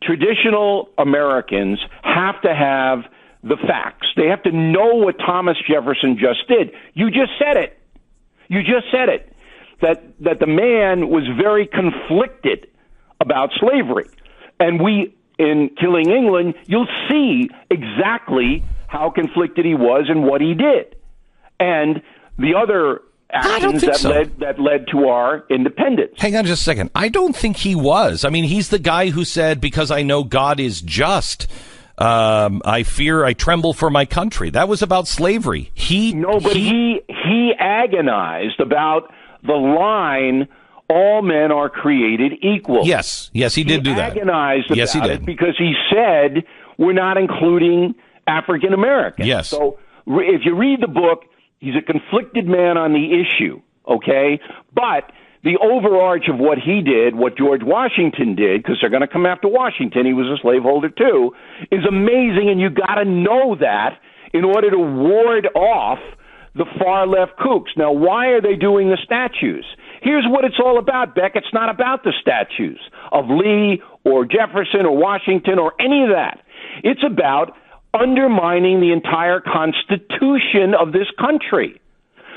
traditional Americans have to have the facts. They have to know what Thomas Jefferson just did. You just said it. That the man was very conflicted about slavery. And in Killing England, you'll see exactly how conflicted he was and what he did. And the other actions that led to our independence. Hang on just a second. I don't think he was. I mean, he's the guy who said, because I know God is just, I tremble for my country. That was about slavery. He agonized about the line, all men are created equal. Yes, he did do that. He agonized about he did. it because he said we're not including African Americans. Yes. So if you read the book, he's a conflicted man on the issue, okay? But the overarch of what he did, what George Washington did, because they're going to come after Washington, he was a slaveholder too, is amazing, and you got to know that in order to ward off the far-left kooks. Now, why are they doing the statues? Here's what it's all about, Beck. It's not about the statues of Lee or Jefferson or Washington or any of that. It's about undermining the entire Constitution of this country.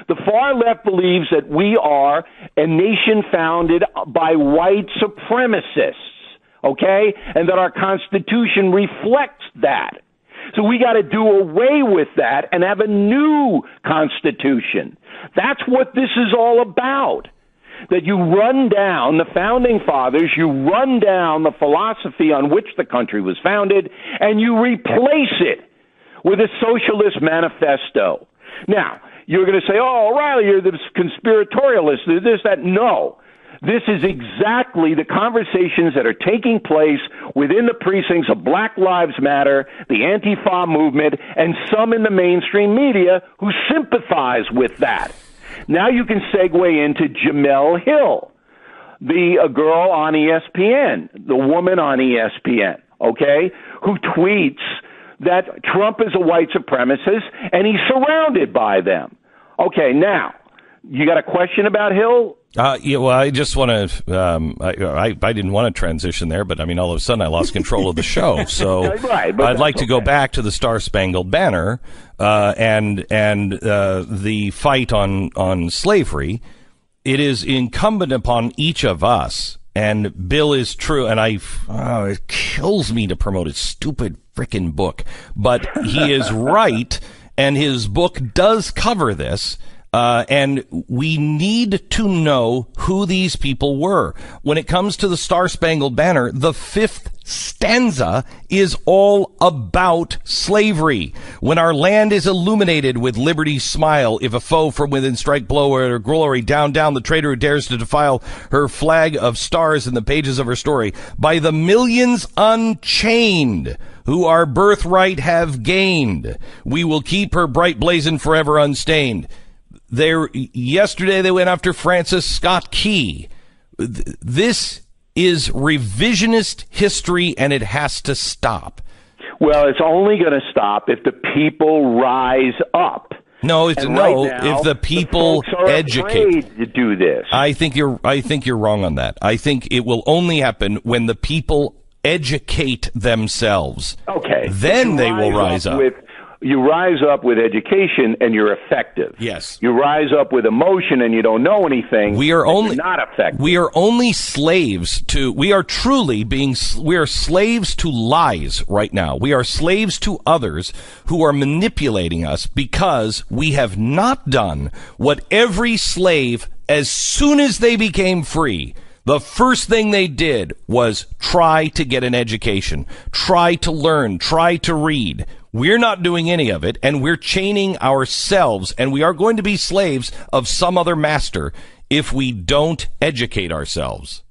The far left believes that we are a nation founded by white supremacists, okay? And that our Constitution reflects that. So we got to do away with that and have a new Constitution. That's what this is all about. That you run down the founding fathers, you run down the philosophy on which the country was founded, and you replace it with a socialist manifesto. Now, you're going to say, oh, O'Reilly, you're the conspiratorialist, this, that. No. This is exactly the conversations that are taking place within the precincts of Black Lives Matter, the Antifa movement, and some in the mainstream media who sympathize with that. Now you can segue into Jemele Hill, the girl on ESPN, the woman on ESPN, okay, who tweets that Trump is a white supremacist and he's surrounded by them. Okay, now, you got a question about Hill? Yeah, well, I just want to, I didn't want to transition there, but I mean, all of a sudden I lost control of the show. So right, I'd like to go back to the Star-Spangled Banner, and the fight on slavery. It is incumbent upon each of us And Bill is true, and it kills me to promote his stupid frickin' book. But he is right, and his book does cover this. And we need to know who these people were. When it comes to the Star-Spangled Banner, the 5th stanza is all about slavery. When our land is illuminated with liberty's smile, if a foe from within strike blow at her glory, down, down the traitor who dares to defile her flag of stars in the pages of her story, by the millions unchained, who our birthright have gained, we will keep her bright blazon forever unstained. Yesterday they went after Francis Scott Key. This is revisionist history, and it has to stop. Well, it's only going to stop if the people rise up. No, if the people educate. Afraid to do this. I think you're wrong on that. I think it will only happen when the people educate themselves. Okay. Then they will rise up. You rise up with education and you're effective. Yes. You rise up with emotion and you don't know anything. You're not effective. We are only slaves to, we are slaves to lies right now. We are slaves to others who are manipulating us because we have not done what every slave, as soon as they became free, the first thing they did was try to get an education, try to learn, try to read. We're not doing any of it, and we're chaining ourselves, and we are going to be slaves of some other master if we don't educate ourselves.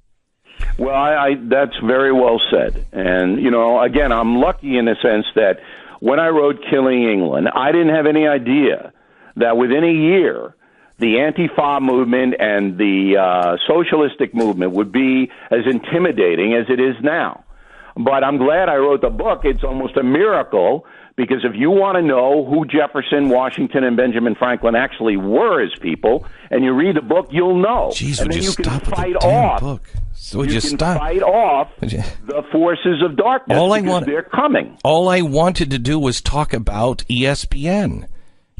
Well, that's very well said. And, again, I'm lucky in the sense that when I wrote Killing England, I didn't have any idea that within a year, the Antifa movement and the socialistic movement would be as intimidating as it is now. But I'm glad I wrote the book. It's almost a miracle, because if you want to know who Jefferson, Washington, and Benjamin Franklin actually were as people, and you read the book, you'll know. Jeez, and then you can fight off. Book? So you can fight off the forces of darkness because they're coming. All I wanted to do was talk about ESPN.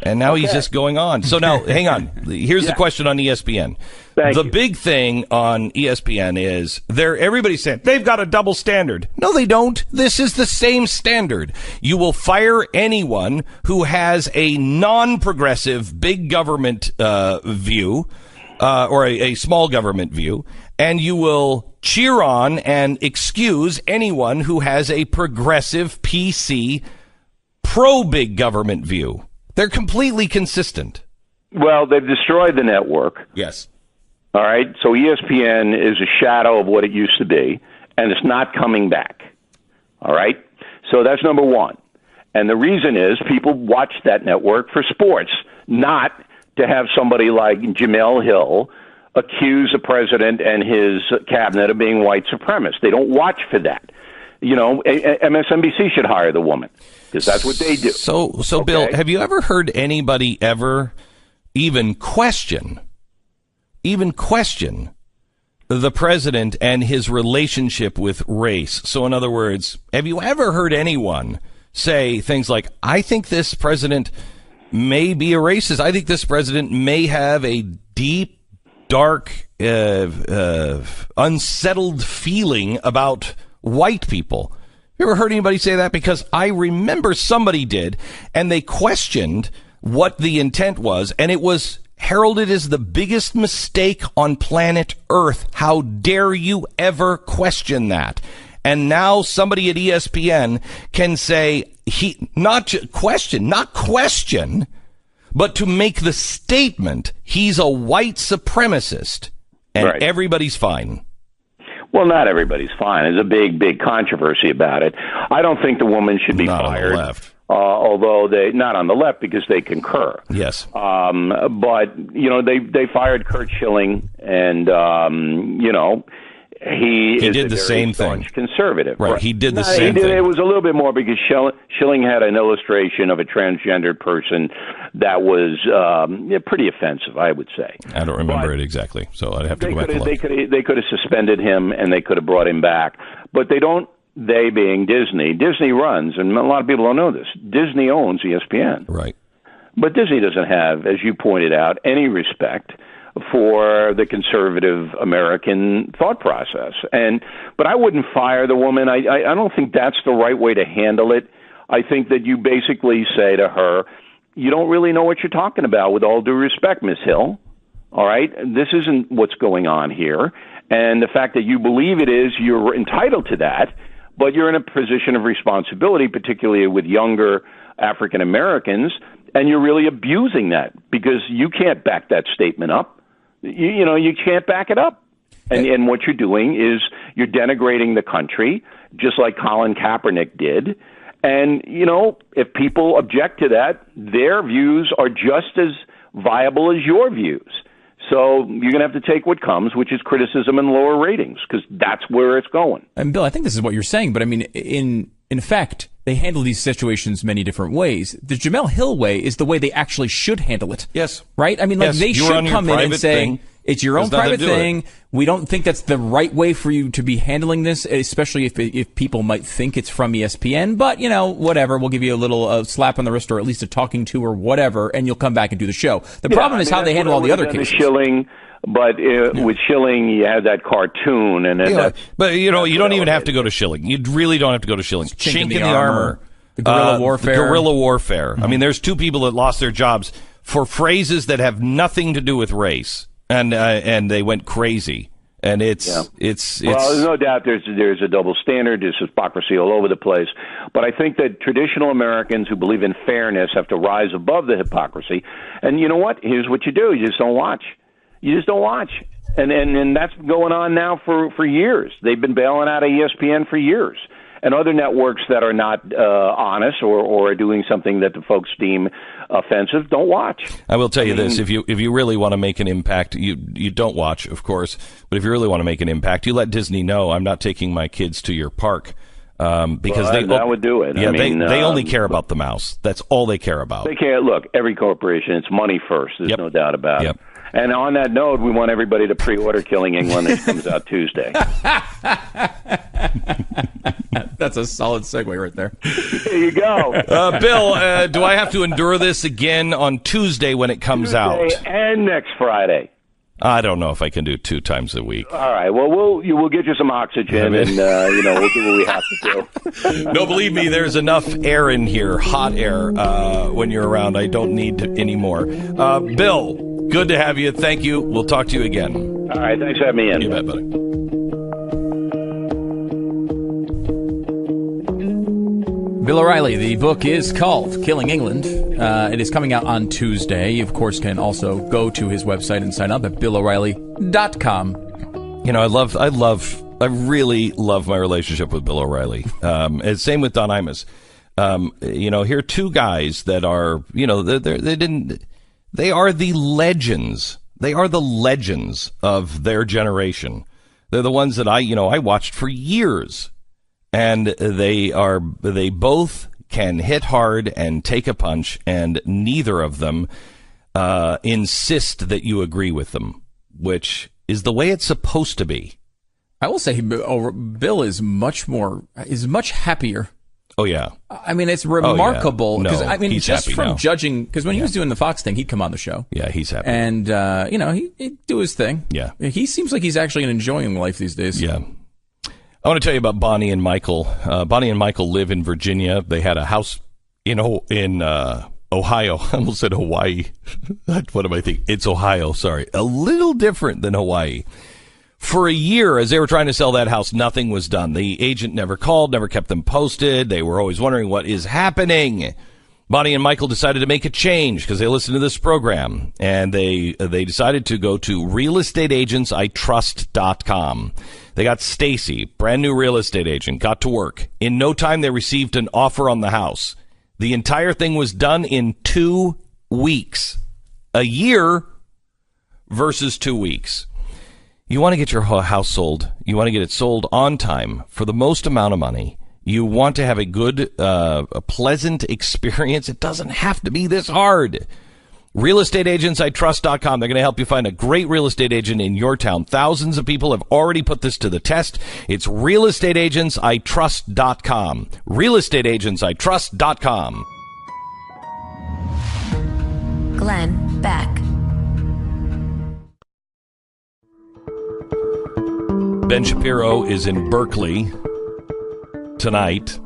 And now he's just going on. So now, hang on. Here's the question on ESPN. The big thing on ESPN is everybody's saying they've got a double standard. No, they don't. This is the same standard. You will fire anyone who has a non-progressive big government view or a small government view, and you will cheer on and excuse anyone who has a progressive PC pro-big government view. They're completely consistent. Well, they've destroyed the network. Yes. All right. So ESPN is a shadow of what it used to be, and it's not coming back. All right. So that's number one. And the reason is people watch that network for sports, not to have somebody like Jamel Hill accuse the president and his cabinet of being white supremacists. They don't watch for that. MSNBC should hire the woman, because that's what they do. So okay? Bill, have you ever heard anybody ever even question the president and his relationship with race? So in other words, have you ever heard anyone say things like, I think this president may be a racist. I think this president may have a deep, dark, unsettled feeling about white people. You ever heard anybody say that? Because I remember somebody did, and they questioned what the intent was, and it was heralded as the biggest mistake on planet Earth. How dare you ever question that? And now somebody at ESPN can say not question, but to make the statement he's a white supremacist, and everybody's fine. Well, not everybody's fine. There's a big, big controversy about it. I don't think the woman should be fired. On the left. Although not on the left, because they concur. Yes. But they fired Kurt Schilling, and he is did the same thing. Conservative. Right. He did the same thing. It was a little bit more, because Schilling had an illustration of a transgendered person that was pretty offensive, I would say. I don't remember it exactly, so I'd have to go back and look. They could have suspended him, and they could have brought him back, but they don't. They being Disney. Disney runs, and a lot of people don't know this, Disney owns ESPN. Right. But Disney doesn't have, as you pointed out, any respect for the conservative American thought process. But I wouldn't fire the woman. I don't think that's the right way to handle it. I think that you basically say to her, you don't really know what you're talking about, with all due respect, Ms. Hill. All right? This isn't what's going on here. And the fact that you believe it is, you're entitled to that, but you're in a position of responsibility, particularly with younger African Americans, and you're really abusing that because you can't back that statement up. You can't back it up. And what you're doing is you're denigrating the country, just like Colin Kaepernick did. And, if people object to that, their views are just as viable as your views. So you're going to have to take what comes, which is criticism and lower ratings, because that's where it's going. And Bill, I think this is what you're saying, but I mean, in effect, they handle these situations many different ways. The Jamel Hill way is the way they actually should handle it. Yes. Right? I mean, like they should come in and say, it's your own private thing. We don't think that's the right way for you to be handling this, especially if people might think it's from ESPN. But, whatever. We'll give you a little slap on the wrist or at least a talking to or whatever, and you'll come back and do the show. The problem is how they handle all the other cases. Schilling, but with Schilling, you had that cartoon. But, you don't even have to go to Schilling. You really don't have to go to Schilling. Chink in the armor. The guerrilla warfare. The guerrilla warfare. Mm-hmm. I mean, there's two people that lost their jobs for phrases that have nothing to do with race. And they went crazy, and it's well, there's no doubt there's a double standard, there's hypocrisy all over the place. But I think that traditional Americans who believe in fairness have to rise above the hypocrisy. And you know what? Here's what you do: you just don't watch. You just don't watch, and that's going on now for years. They've been bailing out of ESPN for years. And other networks that are not honest or are doing something that the folks deem offensive, don't watch. I will tell you this: if you really want to make an impact, you don't watch, of course. But if you really want to make an impact, you let Disney know, I'm not taking my kids to your park, because that would do it. Yeah, they only care about the mouse. That's all they care about. They can't look. Every corporation, it's money first. There's no doubt about it. And on that note, we want everybody to pre-order Killing England. It comes out Tuesday. That's a solid segue right there. There you go. Bill, do I have to endure this again on Tuesday when it comes out? And next Friday. I don't know if I can do 2 times a week. All right. Well, we'll get you some oxygen, and we'll do what we have to do. No, believe me, there's enough air in here, hot air, when you're around. I don't need any more. Bill, good to have you. Thank you. We'll talk to you again. All right. Thanks for having me in. You bet, buddy. Bill O'Reilly. The book is called Killing England. It is coming out on Tuesday. You, of course, can also go to his website and sign up at BillO'Reilly.com. I really love my relationship with Bill O'Reilly. And same with Don Imus. Here are two guys that are, they are the legends. They are the legends of their generation. They're the ones that I watched for years. And they both can hit hard and take a punch, and neither of them insist that you agree with them, which is the way it's supposed to be. I will say Bill is much happier. Oh, yeah. I mean, it's remarkable. Oh, yeah. No, he's just from judging, because when he was doing the Fox thing, he'd come on the show. Yeah, he's happy. And, he'd do his thing. Yeah. He seems like he's actually enjoying life these days. Yeah. I want to tell you about Bonnie and Michael. Bonnie and Michael live in Virginia. They had a house in Ohio. I almost said Hawaii. What am I thinking? It's Ohio. Sorry. A little different than Hawaii. For a year, as they were trying to sell that house, nothing was done. The agent never called, never kept them posted. They were always wondering what is happening. Bonnie and Michael decided to make a change because they listened to this program, and they decided to go to realestateagentsitrust.com. They got Stacy, brand new real estate agent, got to work. In no time, they received an offer on the house. The entire thing was done in 2 weeks. A year versus 2 weeks. You want to get your house sold. You want to get it sold on time for the most amount of money. You want to have a good, a pleasant experience. It doesn't have to be this hard. realestateagentsitrust.com. They're going to help you find a great real estate agent in your town. Thousands of people have already put this to the test. It's realestateagentsitrust.com. realestateagentsitrust.com. Glenn Beck. Ben Shapiro is in Berkeley tonight.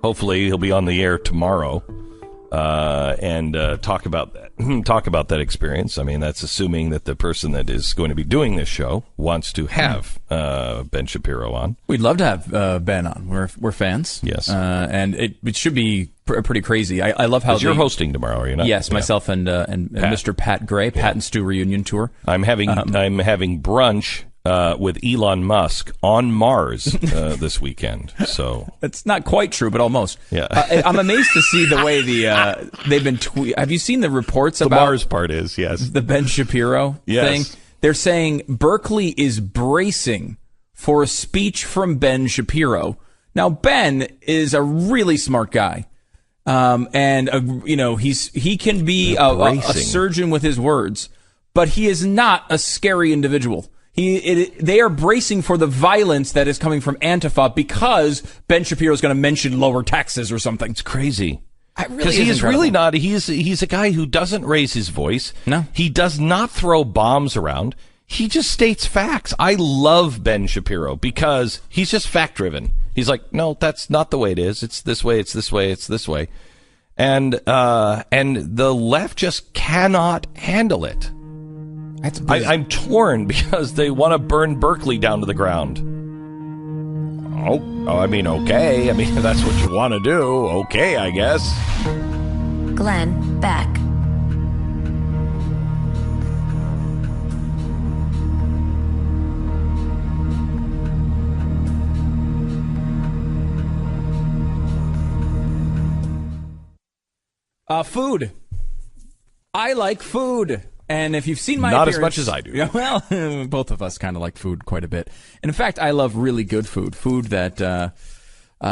Hopefully he'll be on the air tomorrow and talk about that experience. I mean, that's assuming that the person that is going to be doing this show wants to have Ben Shapiro on. We'd love to have Ben on. We're fans. Yes. And it should be pretty crazy. I love how you're hosting tomorrow, are you not? Yes, myself and Mr. Pat Gray, Pat and Stu reunion tour. I'm having brunch with Elon Musk on Mars this weekend. So it's not quite true, but almost. Yeah. I'm amazed to see the way they've been have you seen the reports about the Mars part is, yes, the Ben Shapiro thing? They're saying Berkeley is bracing for a speech from Ben Shapiro. Now, Ben is a really smart guy. And he can be a surgeon with his words, but he is not a scary individual. They are bracing for the violence that is coming from Antifa because Ben Shapiro is going to mention lower taxes or something. It's crazy. Because he is really not. He's a guy who doesn't raise his voice. No, he does not throw bombs around. He just states facts. I love Ben Shapiro because he's just fact driven. He's like, no, that's not the way it is. It's this way. It's this way. It's this way. And the left just cannot handle it. I'm torn because they want to burn Berkeley down to the ground. Oh, I mean, okay. I mean, if that's what you want to do. Okay, I guess. Glenn Beck. Food. I like food. And if you've seen my Not as much as I do. Yeah, well, both of us kind of like food quite a bit. And in fact, I love really good food that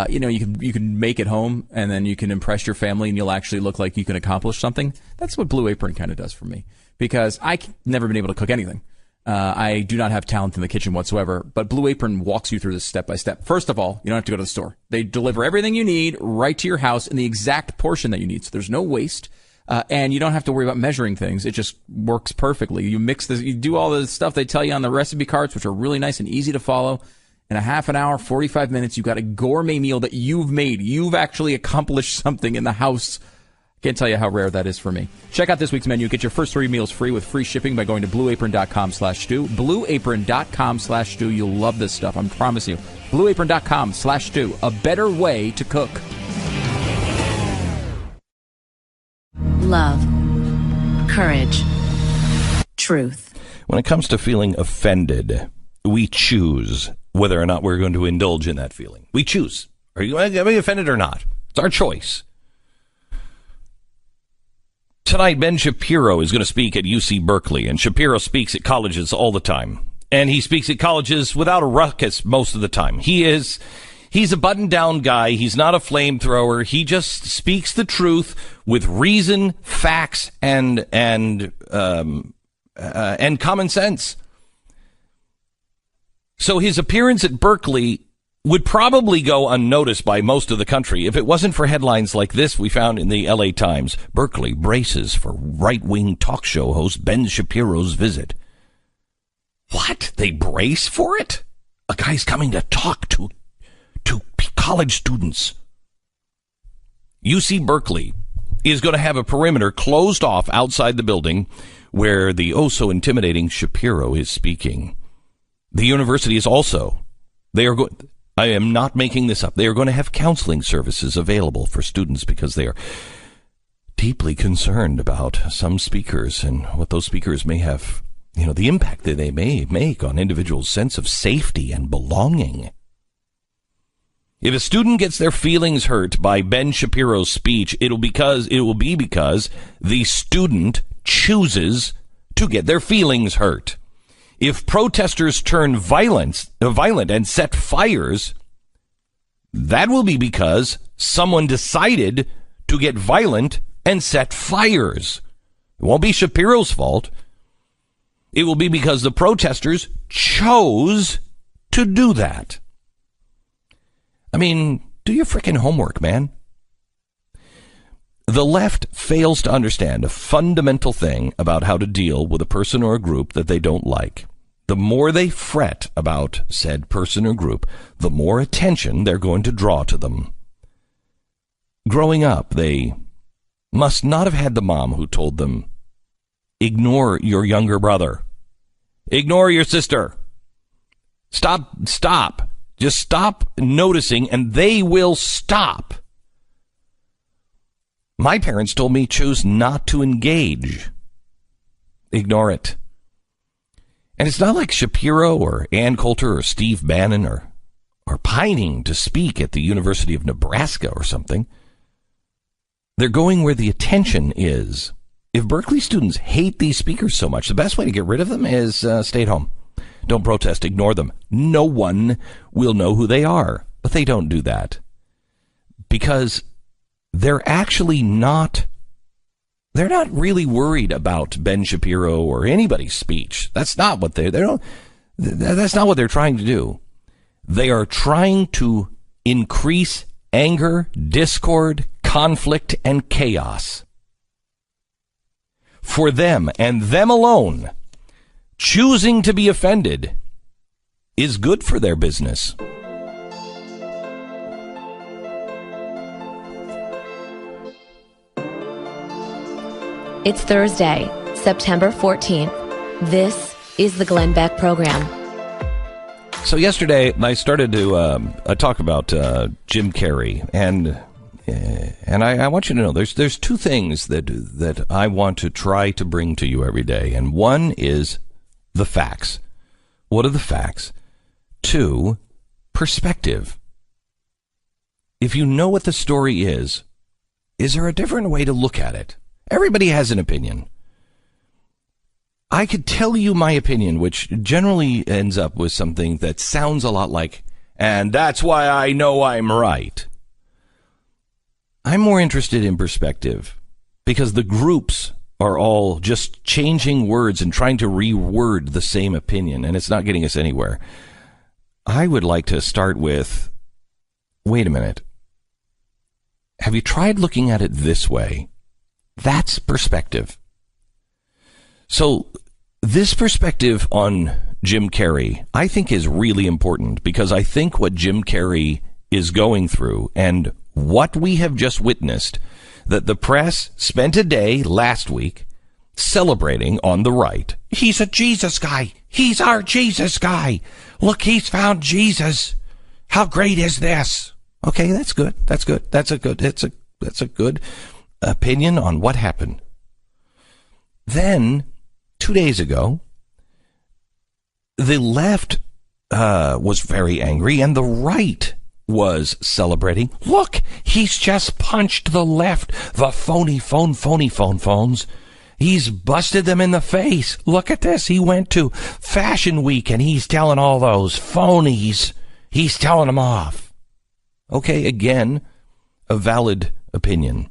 you can make at home, and then you can impress your family, and you'll actually look like you can accomplish something. That's what Blue Apron kind of does for me, because I've never been able to cook anything. I do not have talent in the kitchen whatsoever, but Blue Apron walks you through this step by step. First of all, you don't have to go to the store. They deliver everything you need right to your house in the exact portion that you need, so there's no waste. And you don't have to worry about measuring things. It just works perfectly. You mix this, you do all the stuff they tell you on the recipe cards, which are really nice and easy to follow. In a half an hour, 45 minutes, you've got a gourmet meal that you've made. You've actually accomplished something in the house. Can't tell you how rare that is for me. Check out this week's menu. Get your first 3 meals free with free shipping by going to blueapron.com/stew. Blueapron.com/stew. You'll love this stuff. I promise you. Blueapron.com/stew. A better way to cook. Love, courage, truth. When it comes to feeling offended, we choose whether or not we're going to indulge in that feeling. We choose. Are you going to be offended or not? It's our choice. Tonight, Ben Shapiro is going to speak at UC Berkeley, and Shapiro speaks at colleges all the time. And he speaks at colleges without a ruckus most of the time. He's a button-down guy. He's not a flamethrower. He just speaks the truth with reason, facts, and common sense. So his appearance at Berkeley would probably go unnoticed by most of the country if it wasn't for headlines like this we found in the LA Times. Berkeley braces for right-wing talk show host Ben Shapiro's visit. What? They brace for it? A guy's coming to talk to college students. UC Berkeley is going to have a perimeter closed off outside the building where the oh-so-intimidating Shapiro is speaking. The university is also, I am not making this up, they are going to have counseling services available for students because they are deeply concerned about some speakers and what those speakers may have, the impact that they may make on individuals' sense of safety and belonging. If a student gets their feelings hurt by Ben Shapiro's speech, it will be because the student chooses to get their feelings hurt. If protesters turn violent and set fires, that will be because someone decided to get violent and set fires. It won't be Shapiro's fault. It will be because the protesters chose to do that. I mean, do your frickin' homework, man. The left fails to understand a fundamental thing about how to deal with a person or a group that they don't like. The more they fret about said person or group, the more attention they're going to draw to them. Growing up, they must not have had the mom who told them, ignore your younger brother. Ignore your sister. Stop. Just stop noticing, and they will stop. My parents told me choose not to engage. Ignore it. And it's not like Shapiro or Ann Coulter or Steve Bannon are pining to speak at the University of Nebraska or something. They're going where the attention is. If Berkeley students hate these speakers so much, the best way to get rid of them is stay at home. Don't protest. Ignore them. No one will know who they are. But they don't do that because they're actually not. They're not really worried about Ben Shapiro or anybody's speech. That's not what that's not what they're trying to do. They are trying to increase anger, discord, conflict, and chaos. For them and them alone, choosing to be offended is good for their business. It's Thursday, September 14th. This is the Glenn Beck Program. So yesterday, I started to talk about Jim Carrey, and I want you to know there's two things that I want to try to bring to you every day, and one is the facts. What are the facts? Two, perspective. If you know what the story is there a different way to look at it? Everybody has an opinion. I could tell you my opinion, which generally ends up with something that sounds a lot like, and that's why I know I'm right. I'm more interested in perspective because the groups are all just changing words and trying to reword the same opinion, and it's not getting us anywhere. I would like to start with, wait a minute. Have you tried looking at it this way? That's perspective. So this perspective on Jim Carrey, I think, is really important because I think what Jim Carrey is going through and what we have just witnessed, that the press spent a day last week celebrating on the right. He's a Jesus guy. He's our Jesus guy. Look, he's found Jesus. How great is this? Okay, that's good. That's good. That's a good opinion on what happened. Then 2 days ago, the left was very angry and the right was celebrating. Look, he's just punched the left, the phony phones. He's busted them in the face. Look at this. He went to Fashion Week and he's telling all those phonies, he's telling them off. Okay, again, a valid opinion.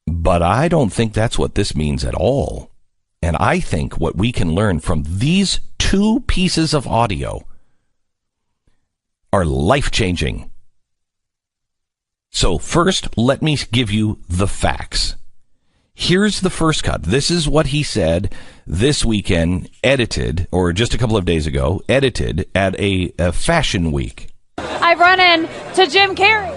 But I don't think that's what this means at all. And I think what we can learn from these two pieces of audio are life-changing. So first, let me give you the facts. Here's the first cut. This is what he said this weekend, edited, or just a couple of days ago, edited at a Fashion Week. I've run into Jim Carrey.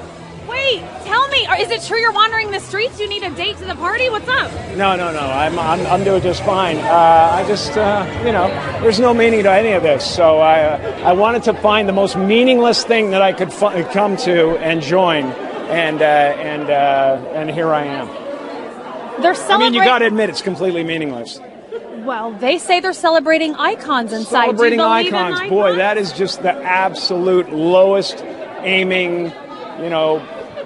Wait, tell me, is it true you're wandering the streets? You need a date to the party? What's up? No. I'm doing just fine. I just, there's no meaning to any of this. So I wanted to find the most meaningless thing that I could come to and join, and here I am. They're celebrating. You got to admit it's completely meaningless. Well, they say they're celebrating icons inside. Celebrating icons, boy, that is just the absolute lowest aiming,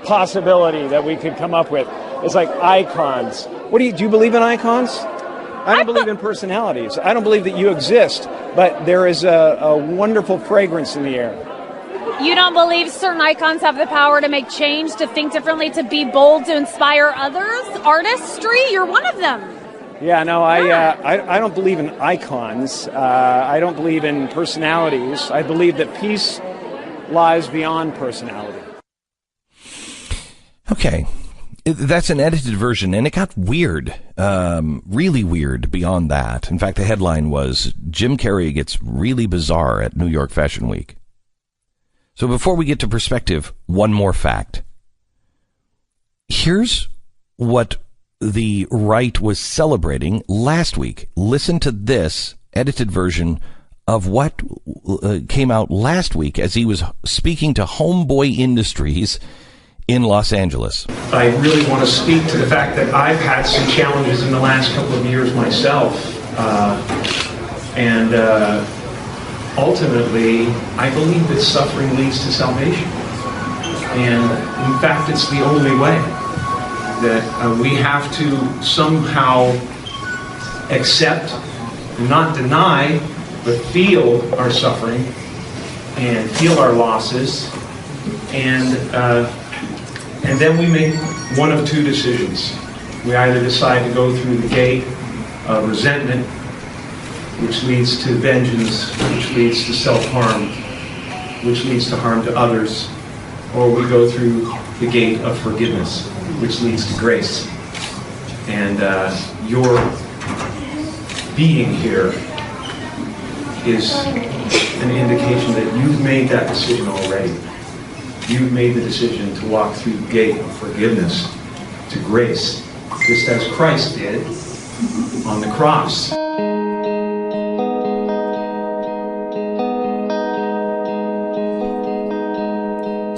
possibility that we could come up with. It's like icons. Do you believe in icons? I don't believe in personalities. I don't believe that you exist, but there is a wonderful fragrance in the air. You don't believe certain icons have the power to make change, to think differently, to be bold, to inspire others? Artistry? You're one of them. Yeah, no, I don't believe in icons. I don't believe in personalities. I believe that peace lies beyond personality. Okay. That's an edited version, and it got weird, really weird beyond that. In fact, the headline was, Jim Carrey gets really bizarre at New York Fashion Week. So before we get to perspective, one more fact. Here's what the right was celebrating last week. Listen to this edited version of what came out last week as he was speaking to Homeboy Industries in Los Angeles. I really want to speak to the fact that I've had some challenges in the last couple of years myself. And ultimately, I believe that suffering leads to salvation. And in fact, it's the only way that we have to somehow accept, not deny, but feel our suffering and feel our losses, and then we make one of two decisions. We either decide to go through the gate of resentment, which leads to vengeance, which leads to self-harm, which leads to harm to others, or we go through the gate of forgiveness, which leads to grace. And your being here is an indication that you've made that decision already. You've made the decision to walk through the gate of forgiveness to grace, just as Christ did on the cross.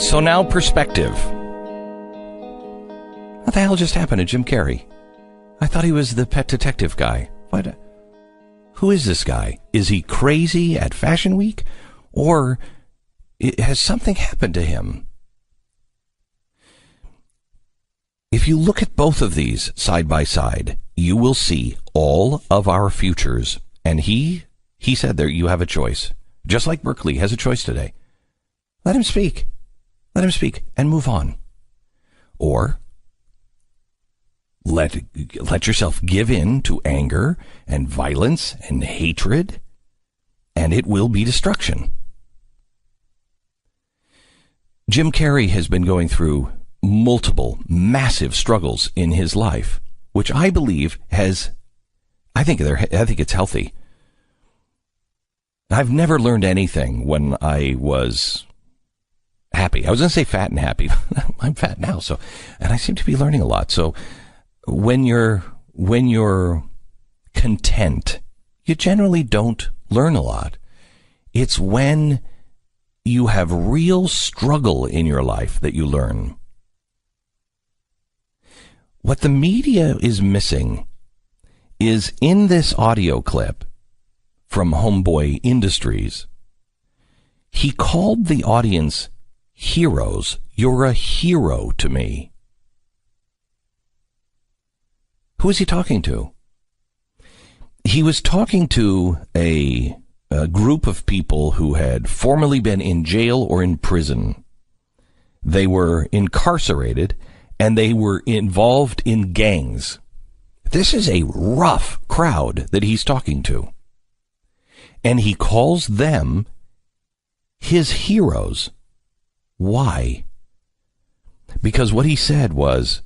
So now perspective. What the hell just happened to Jim Carrey? I thought he was the pet detective guy. What? Who is this guy? Is he crazy at Fashion Week? Or has something happened to him? If you look at both of these side by side, you will see all of our futures. And he said there, you have a choice. Just like Berkeley has a choice today. Let him speak. Let him speak and move on. Or let yourself give in to anger and violence and hatred, and it will be destruction. Jim Carrey has been going through multiple massive struggles in his life, which I believe I think it's healthy. I've never learned anything when I was happy. I was going to say fat and happy. I'm fat now, and I seem to be learning a lot. So when you're content, you generally don't learn a lot. It's when you have real struggle in your life that you learn. What the media is missing is in this audio clip from Homeboy Industries, he called the audience heroes. You're a hero to me. Who is he talking to? He was talking to a group of people who had formerly been in jail or in prison. They were incarcerated and they were involved in gangs. This is a rough crowd that he's talking to. And he calls them his heroes. Why? Because what he said was,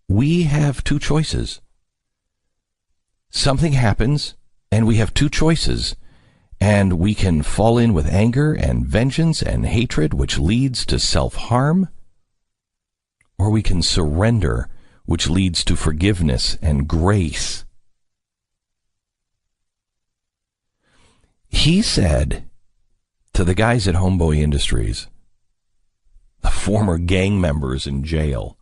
we have two choices. Something happens, and we have two choices. And we can fall in with anger and vengeance and hatred, which leads to self-harm. Or we can surrender, which leads to forgiveness and grace. He said to the guys at Homeboy Industries, the former gang members in jail,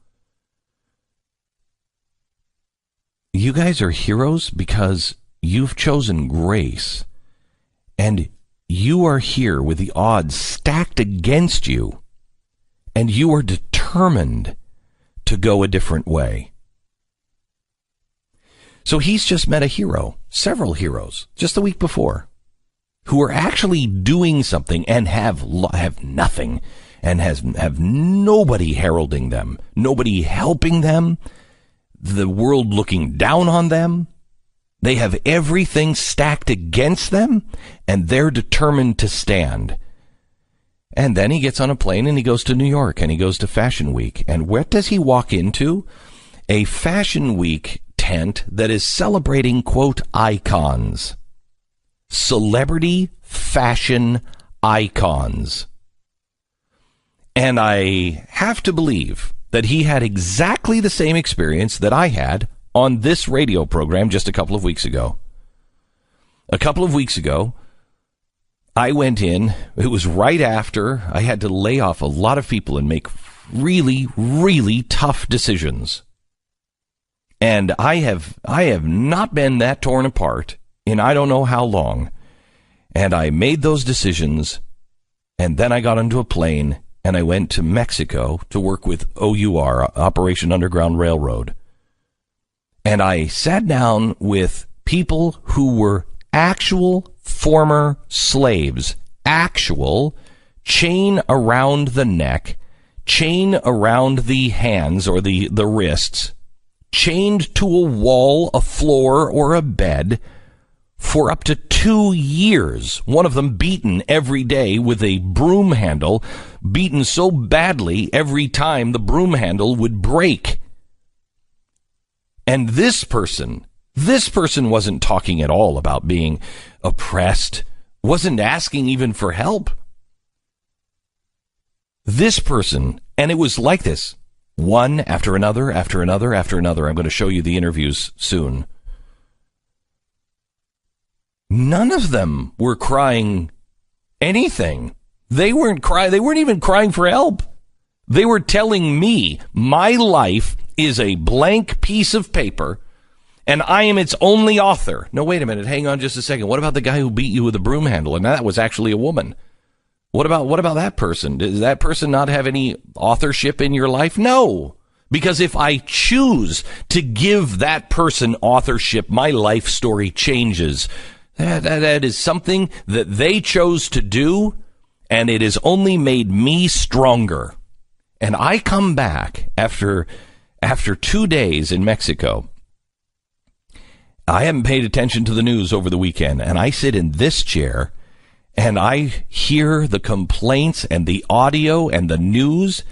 you guys are heroes because you've chosen grace, and you are here with the odds stacked against you, and you are determined to go a different way. So he's just met a hero, several heroes, just the week before, who are actually doing something and have nothing, and have nobody heralding them, nobody helping them, the world looking down on them. They have everything stacked against them, and they're determined to stand. And then he gets on a plane and he goes to New York and he goes to Fashion Week. And what does he walk into? a Fashion Week tent that is celebrating, quote, icons. Celebrity fashion icons. And I have to believe that he had exactly the same experience that I had on this radio program just a couple of weeks ago. A couple of weeks ago, I went in. It was right after I had to lay off a lot of people and make really, really tough decisions. And I have not been that torn apart in I don't know how long. And I made those decisions, and then I got onto a plane, and I went to Mexico to work with OUR, Operation Underground Railroad. And I sat down with people who were actual former slaves, actual chain around the neck, chain around the hands or the wrists, chained to a wall, a floor, or a bed for up to 2 years. One of them beaten every day with a broom handle, beaten so badly every time the broom handle would break. And this person wasn't talking at all about being oppressed, wasn't asking even for help. This person, and it was like this, one after another, after another, after another. I'm going to show you the interviews soon. None of them were crying anything. They weren't crying. They weren't even crying for help. They were telling me my life is a blank piece of paper and I am its only author. No, wait a minute. Hang on just a second. What about the guy who beat you with a broom handle? And that was actually a woman. What about that person? Does that person not have any authorship in your life? No. Because if I choose to give that person authorship, my life story changes. That is something that they chose to do, and it has only made me stronger. And I come back after 2 days in Mexico. I haven't paid attention to the news over the weekend, and I sit in this chair, and I hear the complaints and the audio and the news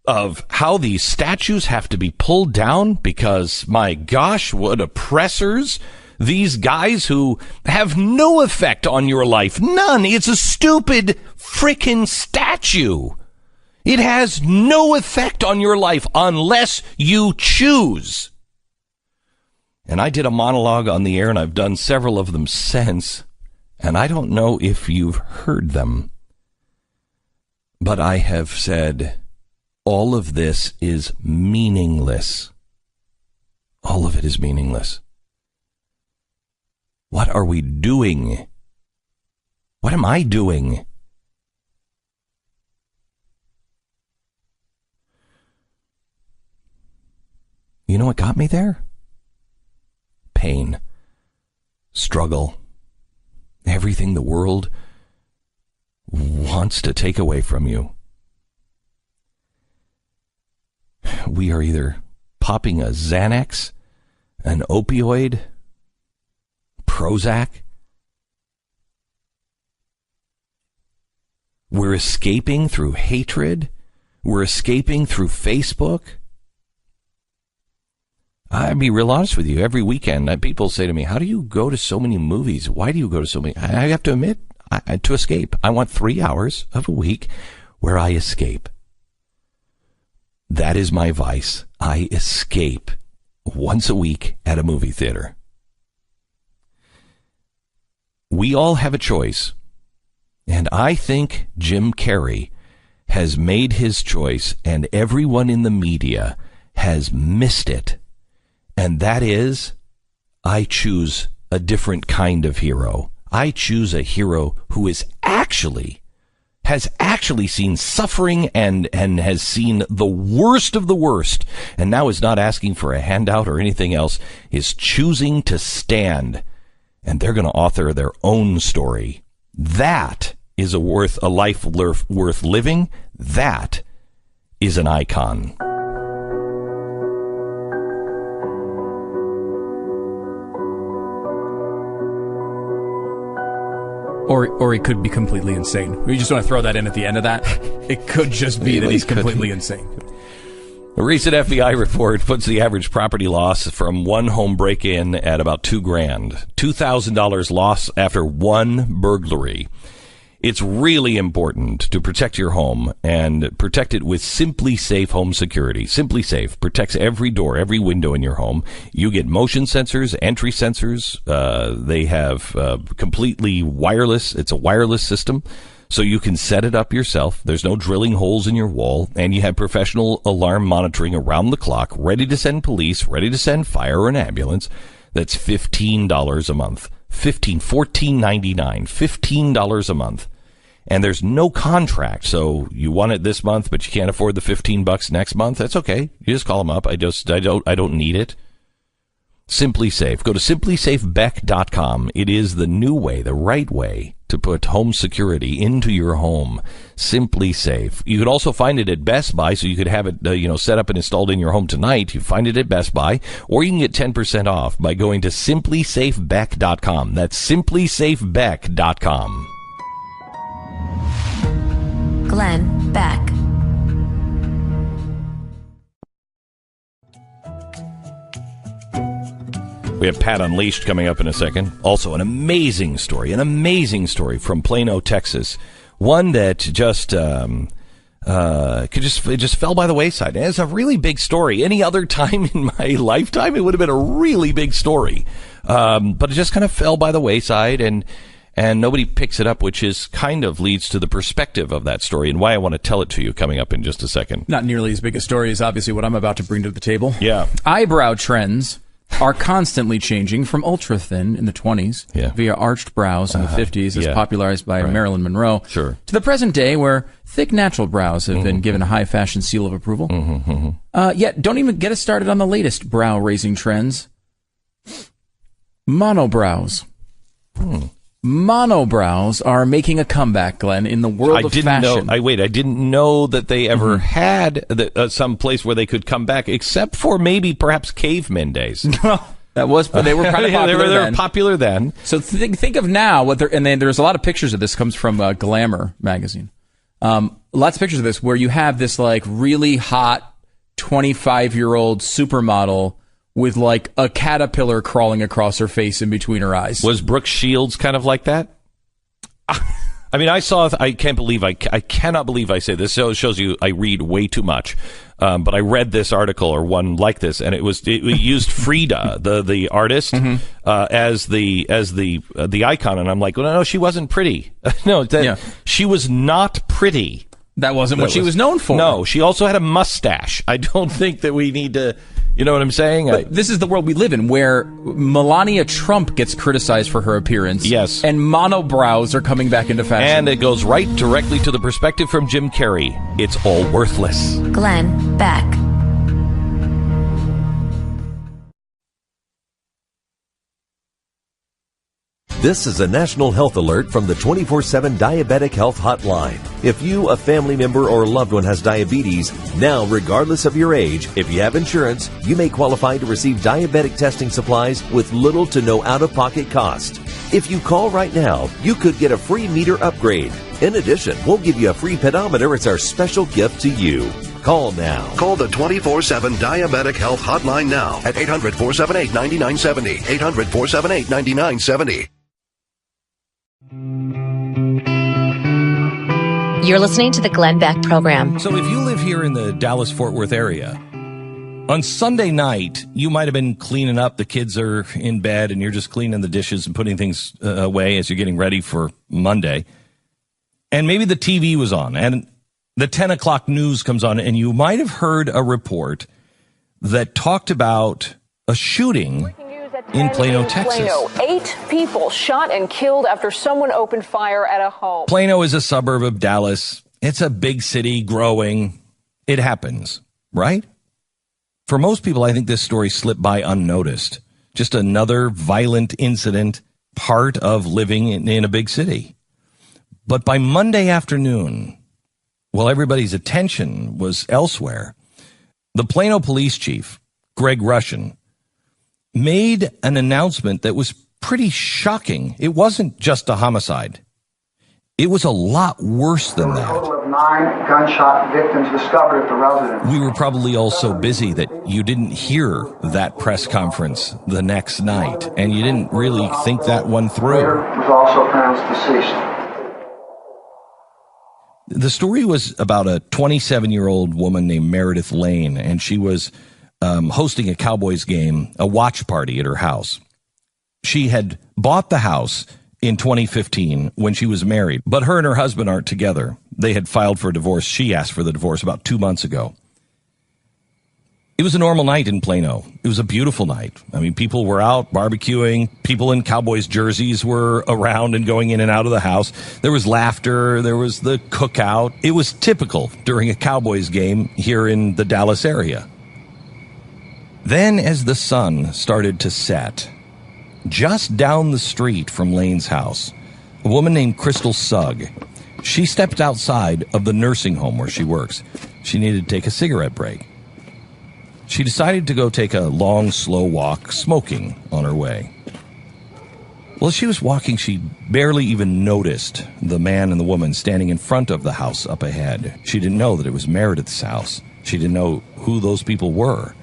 of how these statues have to be pulled down because, my gosh, what oppressors. These guys who have no effect on your life. None. It's a stupid frickin' statue. It has no effect on your life unless you choose. And I did a monologue on the air, and I've done several of them since, and I don't know if you've heard them. But I have said, all of this is meaningless. All of it is meaningless. What are we doing? What am I doing? You know what got me there? Pain, struggle, everything the world wants to take away from you. We are either popping a Xanax, an opioid, Prozac. We're escaping through hatred. We're escaping through Facebook. I'll be real honest with you. Every weekend, people say to me, how do you go to so many movies? Why do you go to so many? I have to admit, to escape. I want 3 hours of a week where I escape. That is my vice. I escape once a week at a movie theater. We all have a choice. And I think Jim Carrey has made his choice, and everyone in the media has missed it. And that is, I choose a different kind of hero. I choose a hero who has actually seen suffering and has seen the worst of the worst, and now is not asking for a handout or anything else, is choosing to stand. And they're going to author their own story. That is a life worth living. That is an icon. Or he could be completely insane. We just want to throw that in at the end of that. It could just be that he's completely insane. A recent FBI report puts the average property loss from one home break-in at about $2,000. $2,000 loss after one burglary. It's really important to protect your home and protect it with Simply Safe home security. Simply Safe protects every door, every window in your home. You get motion sensors, entry sensors. They have completely wireless. It's a wireless system. So you can set it up yourself. There's no drilling holes in your wall, and you have professional alarm monitoring around the clock, ready to send police, ready to send fire or an ambulance. That's $15 a month. $14.99, $15 a month. And there's no contract. So you want it this month, but you can't afford the $15 next month. That's okay. You just call them up. I don't need it. Simply Safe. Go to simplysafebeck.com. It is the new way, the right way to put home security into your home. Simply Safe. You could also find it at Best Buy, so you could have it, set up and installed in your home tonight. You find it at Best Buy, or you can get 10% off by going to simplysafebeck.com. That's simplysafebeck.com. Glenn Beck. We have Pat Unleashed coming up in a second. Also, an amazing story from Plano, Texas. One that just fell by the wayside. It's a really big story. Any other time in my lifetime, it would have been a really big story. But it just kind of fell by the wayside, and nobody picks it up, which is kind of leads to the perspective of that story and why I want to tell it to you coming up in just a second. Not nearly as big a story as obviously what I'm about to bring to the table. Yeah. Eyebrow trends are constantly changing from ultra thin in the 20s via arched brows in the 50s as popularized by Marilyn Monroe to the present day where thick natural brows have been given a high fashion seal of approval. Yet don't even get us started on the latest brow raising trends. Monobrows. Monobrows are making a comeback, Glenn, in the world of fashion. I didn't know that they ever had some place where they could come back, except for maybe perhaps cavemen days. That was, but they were kind of popular they were popular then. So think of now and then there's a lot of pictures of this. Comes from Glamour magazine. Lots of pictures of this where you have this like really hot 25-year-old supermodel with like a caterpillar crawling across her face in between her eyes. Was Brooke Shields kind of like that? I mean, I cannot believe I say this. So it shows you I read way too much. But I read this article or one like this, and it used Frida, the artist, as the icon, and I'm like, well, no, she wasn't pretty. She was not pretty. That wasn't what she was known for. No, she also had a mustache. I don't think that we need to. You know what I'm saying? But this is the world we live in, where Melania Trump gets criticized for her appearance. Yes. And monobrows are coming back into fashion. And it goes directly to the perspective from Jim Carrey. It's all worthless. Glenn Beck. This is a national health alert from the 24/7 Diabetic Health Hotline. If you, a family member, or loved one has diabetes, now, regardless of your age, if you have insurance, you may qualify to receive diabetic testing supplies with little to no out-of-pocket cost. If you call right now, you could get a free meter upgrade. In addition, we'll give you a free pedometer as our special gift to you. Call now. Call the 24/7 Diabetic Health Hotline now at 800-478-9970. 800-478-9970. You're listening to the Glenn Beck program. So if you live here in the Dallas-Fort Worth area, on Sunday night, you might have been cleaning up. The kids are in bed, and you're just cleaning the dishes and putting things away as you're getting ready for Monday. And maybe the TV was on, and the 10 o'clock news comes on, and you might have heard a report that talked about a shooting in Plano, Texas. Plano, 8 people shot and killed after someone opened fire at a home. Plano is a suburb of Dallas. It's a big city growing. It happens, right? For most people, I think this story slipped by unnoticed. Just another violent incident, part of living in a big city. But by Monday afternoon, while everybody's attention was elsewhere, the Plano police chief, Greg Rushin, made an announcement that was pretty shocking. It wasn't just a homicide. It was a lot worse than that. A total of 9 gunshot victims discovered at the residence. We were probably all so busy that you didn't hear that press conference the next night, and you didn't really think that one through. Was also pronounced deceased. The story was about a 27-year-old woman named Meredith Lane, and she was hosting a Cowboys game, a watch party at her house. She had bought the house in 2015 when she was married, but her and her husband aren't together. They had filed for a divorce. She asked for the divorce about 2 months ago. It was a normal night in Plano. It was a beautiful night. I mean, people were out barbecuing. People in Cowboys jerseys were around and going in and out of the house. There was laughter. There was the cookout. It was typical during a Cowboys game here in the Dallas area. Then, as the sun started to set, just down the street from Lane's house, a woman named Crystal Sugg, she stepped outside of the nursing home where she works. She needed to take a cigarette break. She decided to go take a long, slow walk, smoking on her way. Well, as she was walking, she barely even noticed the man and the woman standing in front of the house up ahead. She didn't know that it was Meredith's house. She didn't know who those people were.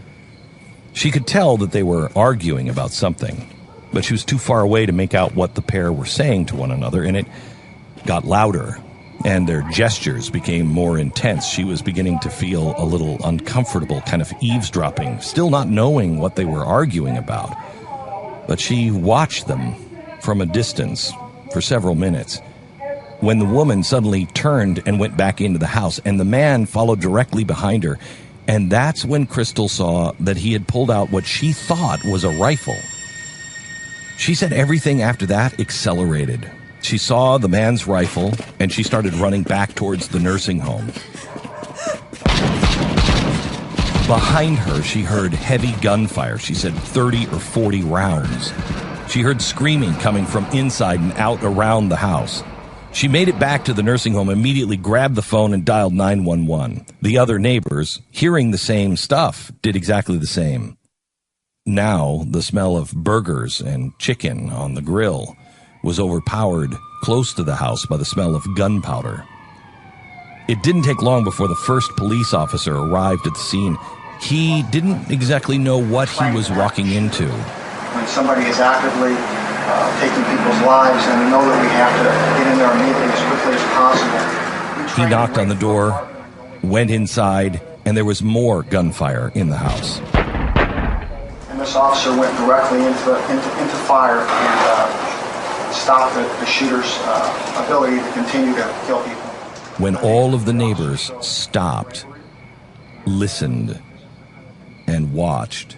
She could tell that they were arguing about something, but she was too far away to make out what the pair were saying to one another, and it got louder, and their gestures became more intense. She was beginning to feel a little uncomfortable, kind of eavesdropping, still not knowing what they were arguing about. But she watched them from a distance for several minutes, when the woman suddenly turned and went back into the house, and the man followed directly behind her. And that's when Crystal saw that he had pulled out what she thought was a rifle. She said everything after that accelerated. She saw the man's rifle, and she started running back towards the nursing home. Behind her, she heard heavy gunfire. She said 30 or 40 rounds. She heard screaming coming from inside and out around the house. She made it back to the nursing home, immediately grabbed the phone and dialed 911. The other neighbors, hearing the same stuff, did exactly the same. Now, the smell of burgers and chicken on the grill was overpowered close to the house by the smell of gunpowder. It didn't take long before the first police officer arrived at the scene. He didn't exactly know what he was walking into. When somebody is actively taking people's lives, and we know that we have to get in there immediately as quickly as possible. He knocked on the door, went inside, and there was more gunfire in the house. And this officer went directly into fire and stopped the shooter's ability to continue to kill people. When all of the neighbors stopped, listened, and watched,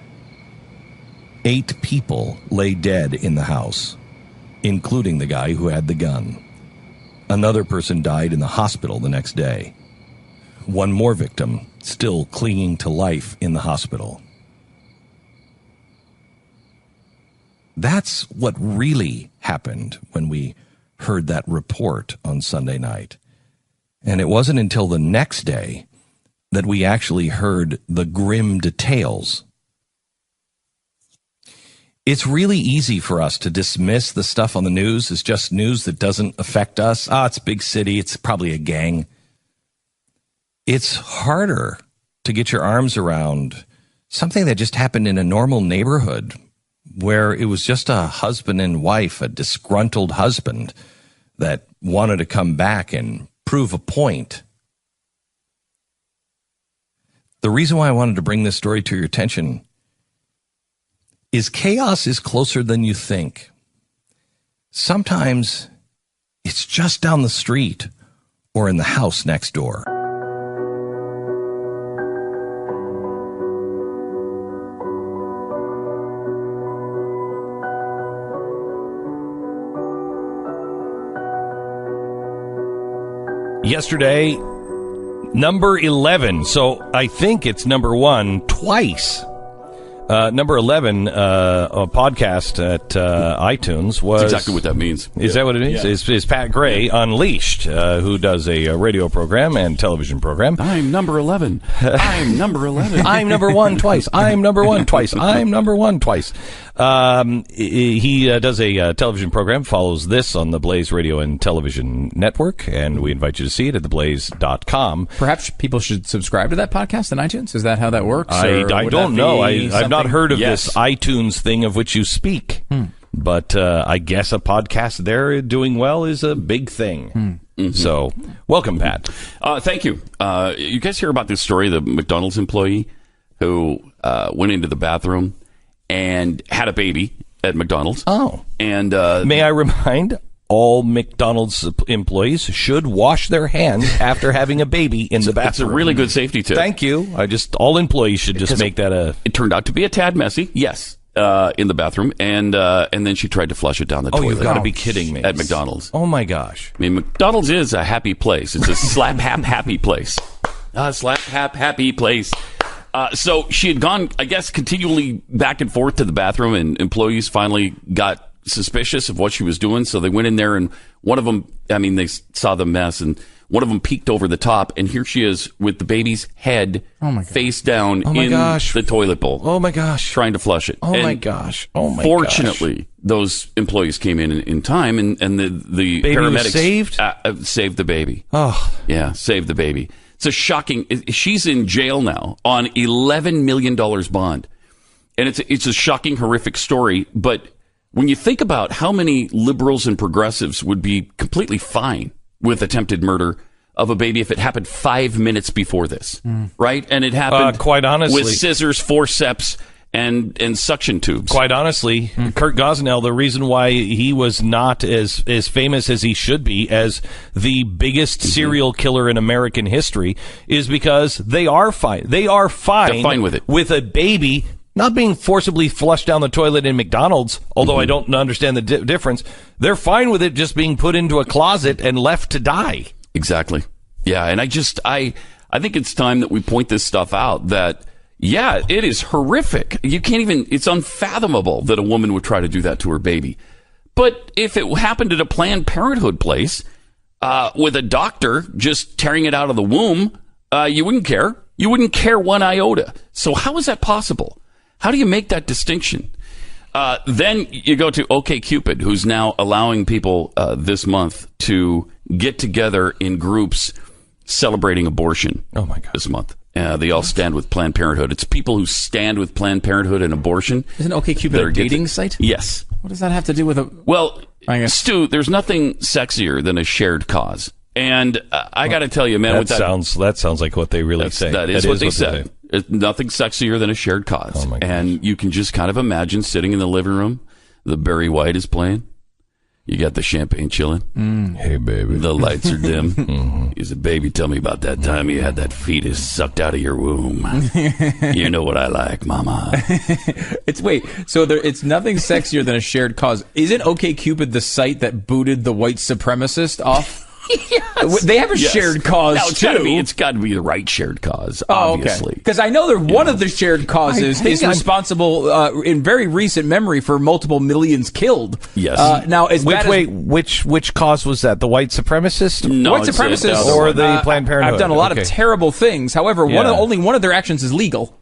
8 people lay dead in the house, including the guy who had the gun. Another person died in the hospital the next day. One more victim still clinging to life in the hospital. That's what really happened when we heard that report on Sunday night. And it wasn't until the next day that we actually heard the grim details. It's really easy for us to dismiss the stuff on the news as just news that doesn't affect us. It's a big city. It's probably a gang. It's harder to get your arms around something that just happened in a normal neighborhood where it was just a husband and wife, a disgruntled husband that wanted to come back and prove a point. The reason why I wanted to bring this story to your attention is chaos is closer than you think. Sometimes it's just down the street or in the house next door. Yesterday, number 11, so I think it's number 1 twice. Number 11, a podcast at iTunes was... That's exactly what that means. Is that what it is? Yeah. Is Pat Gray Unleashed, who does a radio program and television program. I'm number 11. I'm number 11. I'm number 1 twice. I'm number 1 twice. I'm number 1 twice. He does a television program, follows this on the Blaze Radio and Television Network, and we invite you to see it at theblaze.com. Perhaps people should subscribe to that podcast on iTunes? Is that how that works? I don't know. I've not heard of this iTunes thing of which you speak. But I guess a podcast there doing well is a big thing. So, welcome, Pat. Thank you. You guys hear about this story, the McDonald's employee who went into the bathroom and had a baby at McDonald's? Oh. And may I remind all McDonald's employees should wash their hands after having a baby in the bathroom. It's a really good safety tip. Thank you. all employees should just make that a... It turned out to be a tad messy, yes, in the bathroom, and then she tried to flush it down the toilet. Oh, you've got to be kidding me. At McDonald's. Oh, my gosh. I mean, McDonald's is a happy place. It's a slap-hap-happy place. Slap-hap-happy place. So she had gone, I guess, continually back and forth to the bathroom, and employees finally got suspicious of what she was doing. So they went in there, and one of them, they saw the mess, and one of them peeked over the top, and here she is with the baby's head face down in the toilet bowl. Oh, my gosh. Trying to flush it. My gosh. Oh, my gosh. Fortunately, those employees came in time, and the baby paramedics was saved? Saved the baby. Oh. Yeah, saved the baby. It's a shocking... She's in jail now on $11 million bond. And it's a shocking, horrific story, but when you think about how many liberals and progressives would be completely fine with attempted murder of a baby if it happened 5 minutes before this, right? And it happened quite honestly with scissors, forceps, and suction tubes. Quite honestly, Kurt Gosnell, the reason why he was not as famous as he should be as the biggest serial killer in American history is because they are fine. They're fine with it. With a baby not being forcibly flushed down the toilet in McDonald's, although I don't understand the difference. They're fine with it just being put into a closet and left to die. Exactly. Yeah, and I think it's time that we point this stuff out that, yeah, it is horrific. You can't even, it's unfathomable that a woman would try to do that to her baby. But if it happened at a Planned Parenthood place, with a doctor just tearing it out of the womb, you wouldn't care. You wouldn't care one iota. So how is that possible? How do you make that distinction? Then you go to OkCupid, who's now allowing people this month to get together in groups celebrating abortion. Oh, my God. This month. They all stand with Planned Parenthood. It's people who stand with Planned Parenthood and abortion. Isn't OkCupid a dating site? Yes. What does that have to do with a... Well, Stu, there's nothing sexier than a shared cause. And I got to tell you, man, that sounds like what they really say. That is what they said. It's nothing sexier than a shared cause. Oh my gosh. And you can just kind of imagine sitting in the living room, the Barry White is playing. You got the champagne chilling. Hey, baby. The lights are dim. He said, baby, tell me about that time you had that fetus sucked out of your womb. You know what I like, mama. It's nothing sexier than a shared cause. Isn't OkCupid the site that booted the white supremacist off? Yes. They have a shared cause, now, too. It's got to be the right shared cause, obviously. Because I know that one of the shared causes is responsible, in very recent memory, for multiple millions killed. Yes. Now, which cause was that? The white supremacist? No, white supremacists or the Planned Parenthood? I've done a lot of terrible things. However, only one of their actions is legal.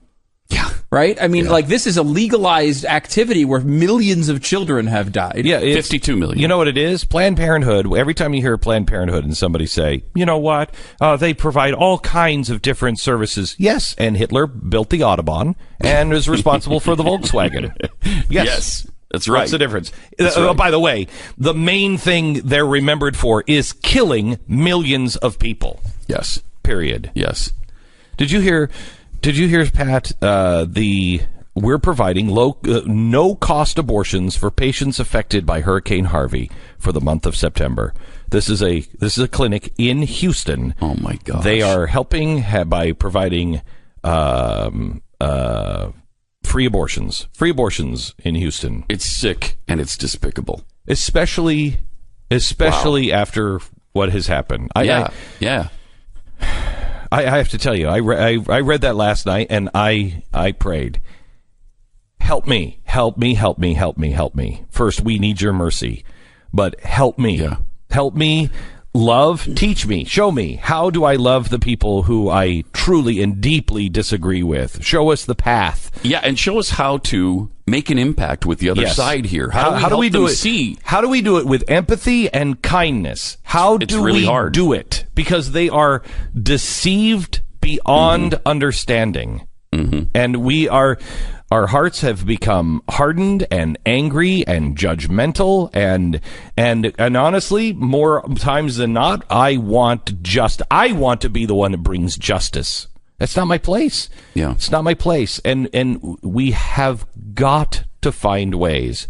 Yeah. Right? I mean, this is a legalized activity where millions of children have died. Yeah, 52 million. You know what it is? Planned Parenthood, every time you hear Planned Parenthood and somebody say, you know what? They provide all kinds of different services. Yes, and Hitler built the Autobahn and is responsible for the Volkswagen. Yes. That's right. What's the difference? Right. By the way, the main thing they're remembered for is killing millions of people. Yes. Period. Yes. Did you hear, Pat, we're providing no-cost abortions for patients affected by Hurricane Harvey for the month of September. This is a clinic in Houston. Oh, my gosh. They are helping by providing free abortions in Houston. It's sick and it's despicable. Especially after what has happened. I have to tell you, I read that last night and I prayed. help me. First, we need your mercy, but help me. Yeah. Help me love, teach me, show me. How do I love the people who I truly and deeply disagree with? Show us the path. Yeah, and show us how to make an impact with the other side here. How do we do it? See? How do we do it with empathy and kindness? How do we do it? Because they are deceived beyond understanding. And our hearts have become hardened and angry and judgmental and honestly, more times than not, I want to be the one that brings justice. That's not my place. Yeah. It's not my place. And we have got to find ways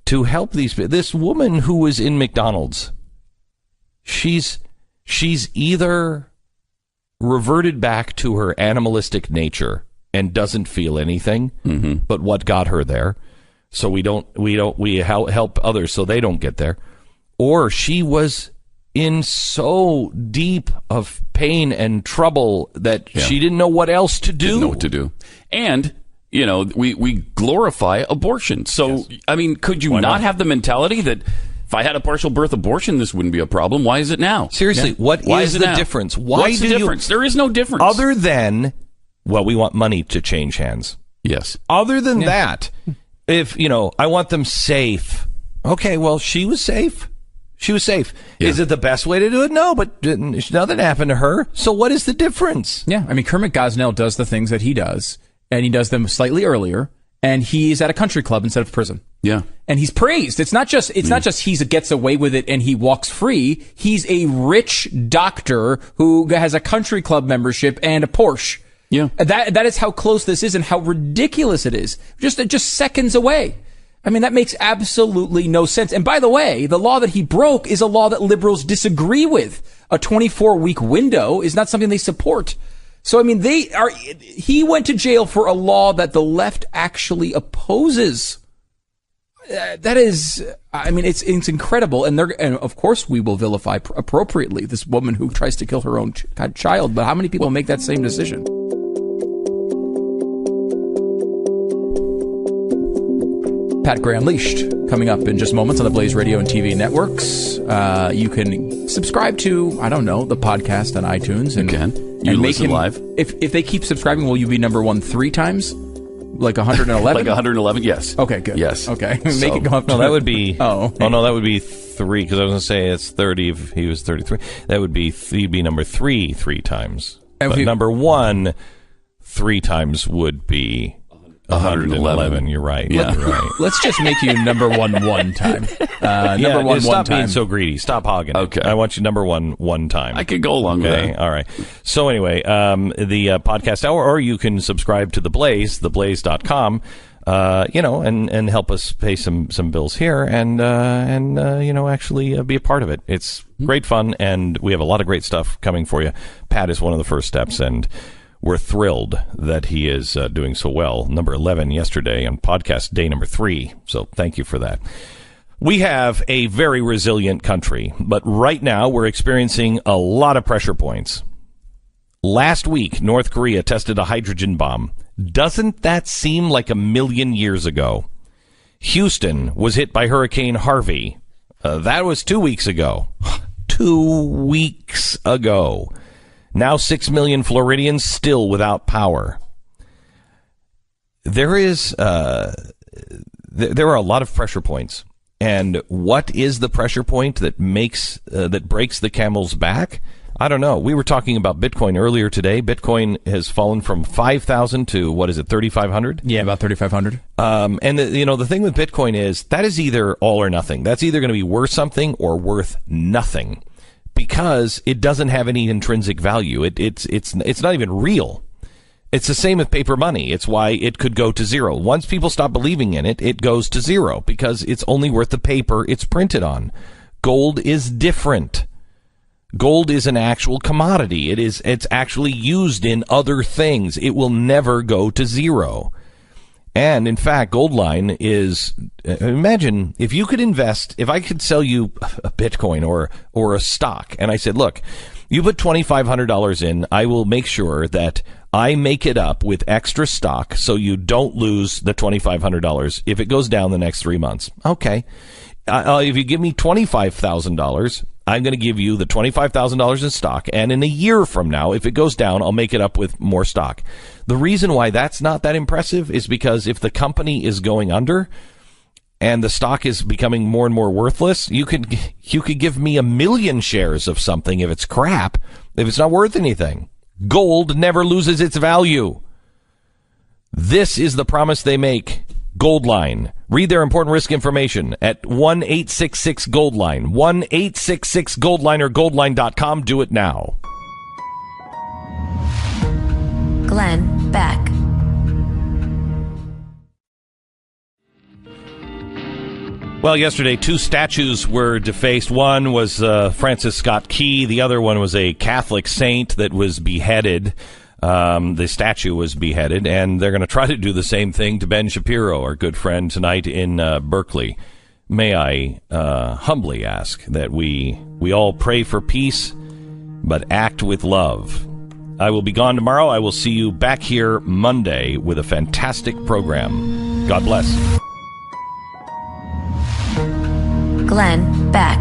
to help this woman who was in McDonald's. She's either reverted back to her animalistic nature and doesn't feel anything but what got her there, so we help others so they don't get there, or she was in so deep of pain and trouble that she didn't know what else to do. Didn't know what to do. And we glorify abortion. So I mean, could you not have the mentality that if I had a partial birth abortion, this wouldn't be a problem? Why is it now? Seriously, what is the difference? What's the difference? There is no difference. Other than, well, we want money to change hands. Yes. Other than that, if, I want them safe. Okay, well, she was safe. She was safe. Yeah. Is it the best way to do it? No, but nothing happened to her. So what is the difference? Yeah, I mean, Kermit Gosnell does the things that he does, and he does them slightly earlier, and he's at a country club instead of prison. Yeah. And he's praised. It's not just he gets away with it and he walks free. He's a rich doctor who has a country club membership and a Porsche. Yeah. That is how close this is and how ridiculous it is. Just seconds away. I mean, that makes absolutely no sense. And by the way, the law that he broke is a law that liberals disagree with. A 24-week window is not something they support. So, I mean, he went to jail for a law that the left actually opposes. That is, I mean, it's incredible. And of course we will vilify appropriately this woman who tries to kill her own child. But how many people make that same decision? Pat Gray Unleashed coming up in just moments on the Blaze Radio and TV networks. You can subscribe to, I don't know, the podcast on iTunes. And, you can. You listen live. If they keep subscribing, will you be number one 3 times? Like 111? Like 111, yes. Okay, good. Yes. Okay. Make it go up to... No, that would be... Oh. Oh, no, that would be 3, because I was going to say it's 30 if he was 33. That would be... He'd be number 3 times. But number 1 3 times would be... 111. You're right. Yeah. You're right. Let's just make you number one time. Number one stop time. being so greedy. Stop hogging. Okay. I want you number one time. I could go along with that. All right. So anyway, the podcast hour, or you can subscribe to The Blaze, theblaze.com, and help us pay some bills here and actually be a part of it. It's great fun, and we have a lot of great stuff coming for you. Pat is one of the first steps, and we're thrilled that he is doing so well. Number 11 yesterday on podcast day number 3. So thank you for that. We have a very resilient country, but right now we're experiencing a lot of pressure points. Last week, North Korea tested a hydrogen bomb. Doesn't that seem like a million years ago? Houston was hit by Hurricane Harvey. That was 2 weeks ago. 2 weeks ago. Now 6 million Floridians still without power. There are a lot of pressure points. And what is the pressure point that breaks the camel's back? I don't know. We were talking about Bitcoin earlier today. Bitcoin has fallen from 5,000 to, 3,500? Yeah, about 3,500. And the thing with Bitcoin is that is either all or nothing. That's either going to be worth something or worth nothing, because it doesn't have any intrinsic value. It's not even real. It's the same with paper money. It's why it could go to zero. Once people stop believing in it, it goes to zero because it's only worth the paper it's printed on. Gold is different. Gold is an actual commodity. It's actually used in other things. It will never go to zero. And in fact, Goldline is, imagine if you could invest, if I could sell you a Bitcoin or a stock, and I said, look, you put $2,500 in, I will make sure that I make it up with extra stock so you don't lose the $2,500 if it goes down the next 3 months. Okay. If you give me $25,000, I'm going to give you the $25,000 in stock. And in a year from now, if it goes down, I'll make it up with more stock. The reason why that's not that impressive is because if the company is going under and the stock is becoming more and more worthless, you could give me 1 million shares of something if it's crap, if it's not worth anything. Gold never loses its value. This is the promise they make. Goldline. Read their important risk information at 1-866-GOLDLINE. 1-866-GOLDLINE or goldline.com. Do it now. Glenn Beck. Well, yesterday, 2 statues were defaced. One was Francis Scott Key. The other one was a Catholic saint that was beheaded. The statue was beheaded, and they're going to try to do the same thing to Ben Shapiro, our good friend, tonight in Berkeley. May I humbly ask that we all pray for peace, but act with love. I will be gone tomorrow. I will see you back here Monday with a fantastic program. God bless. Glenn Beck.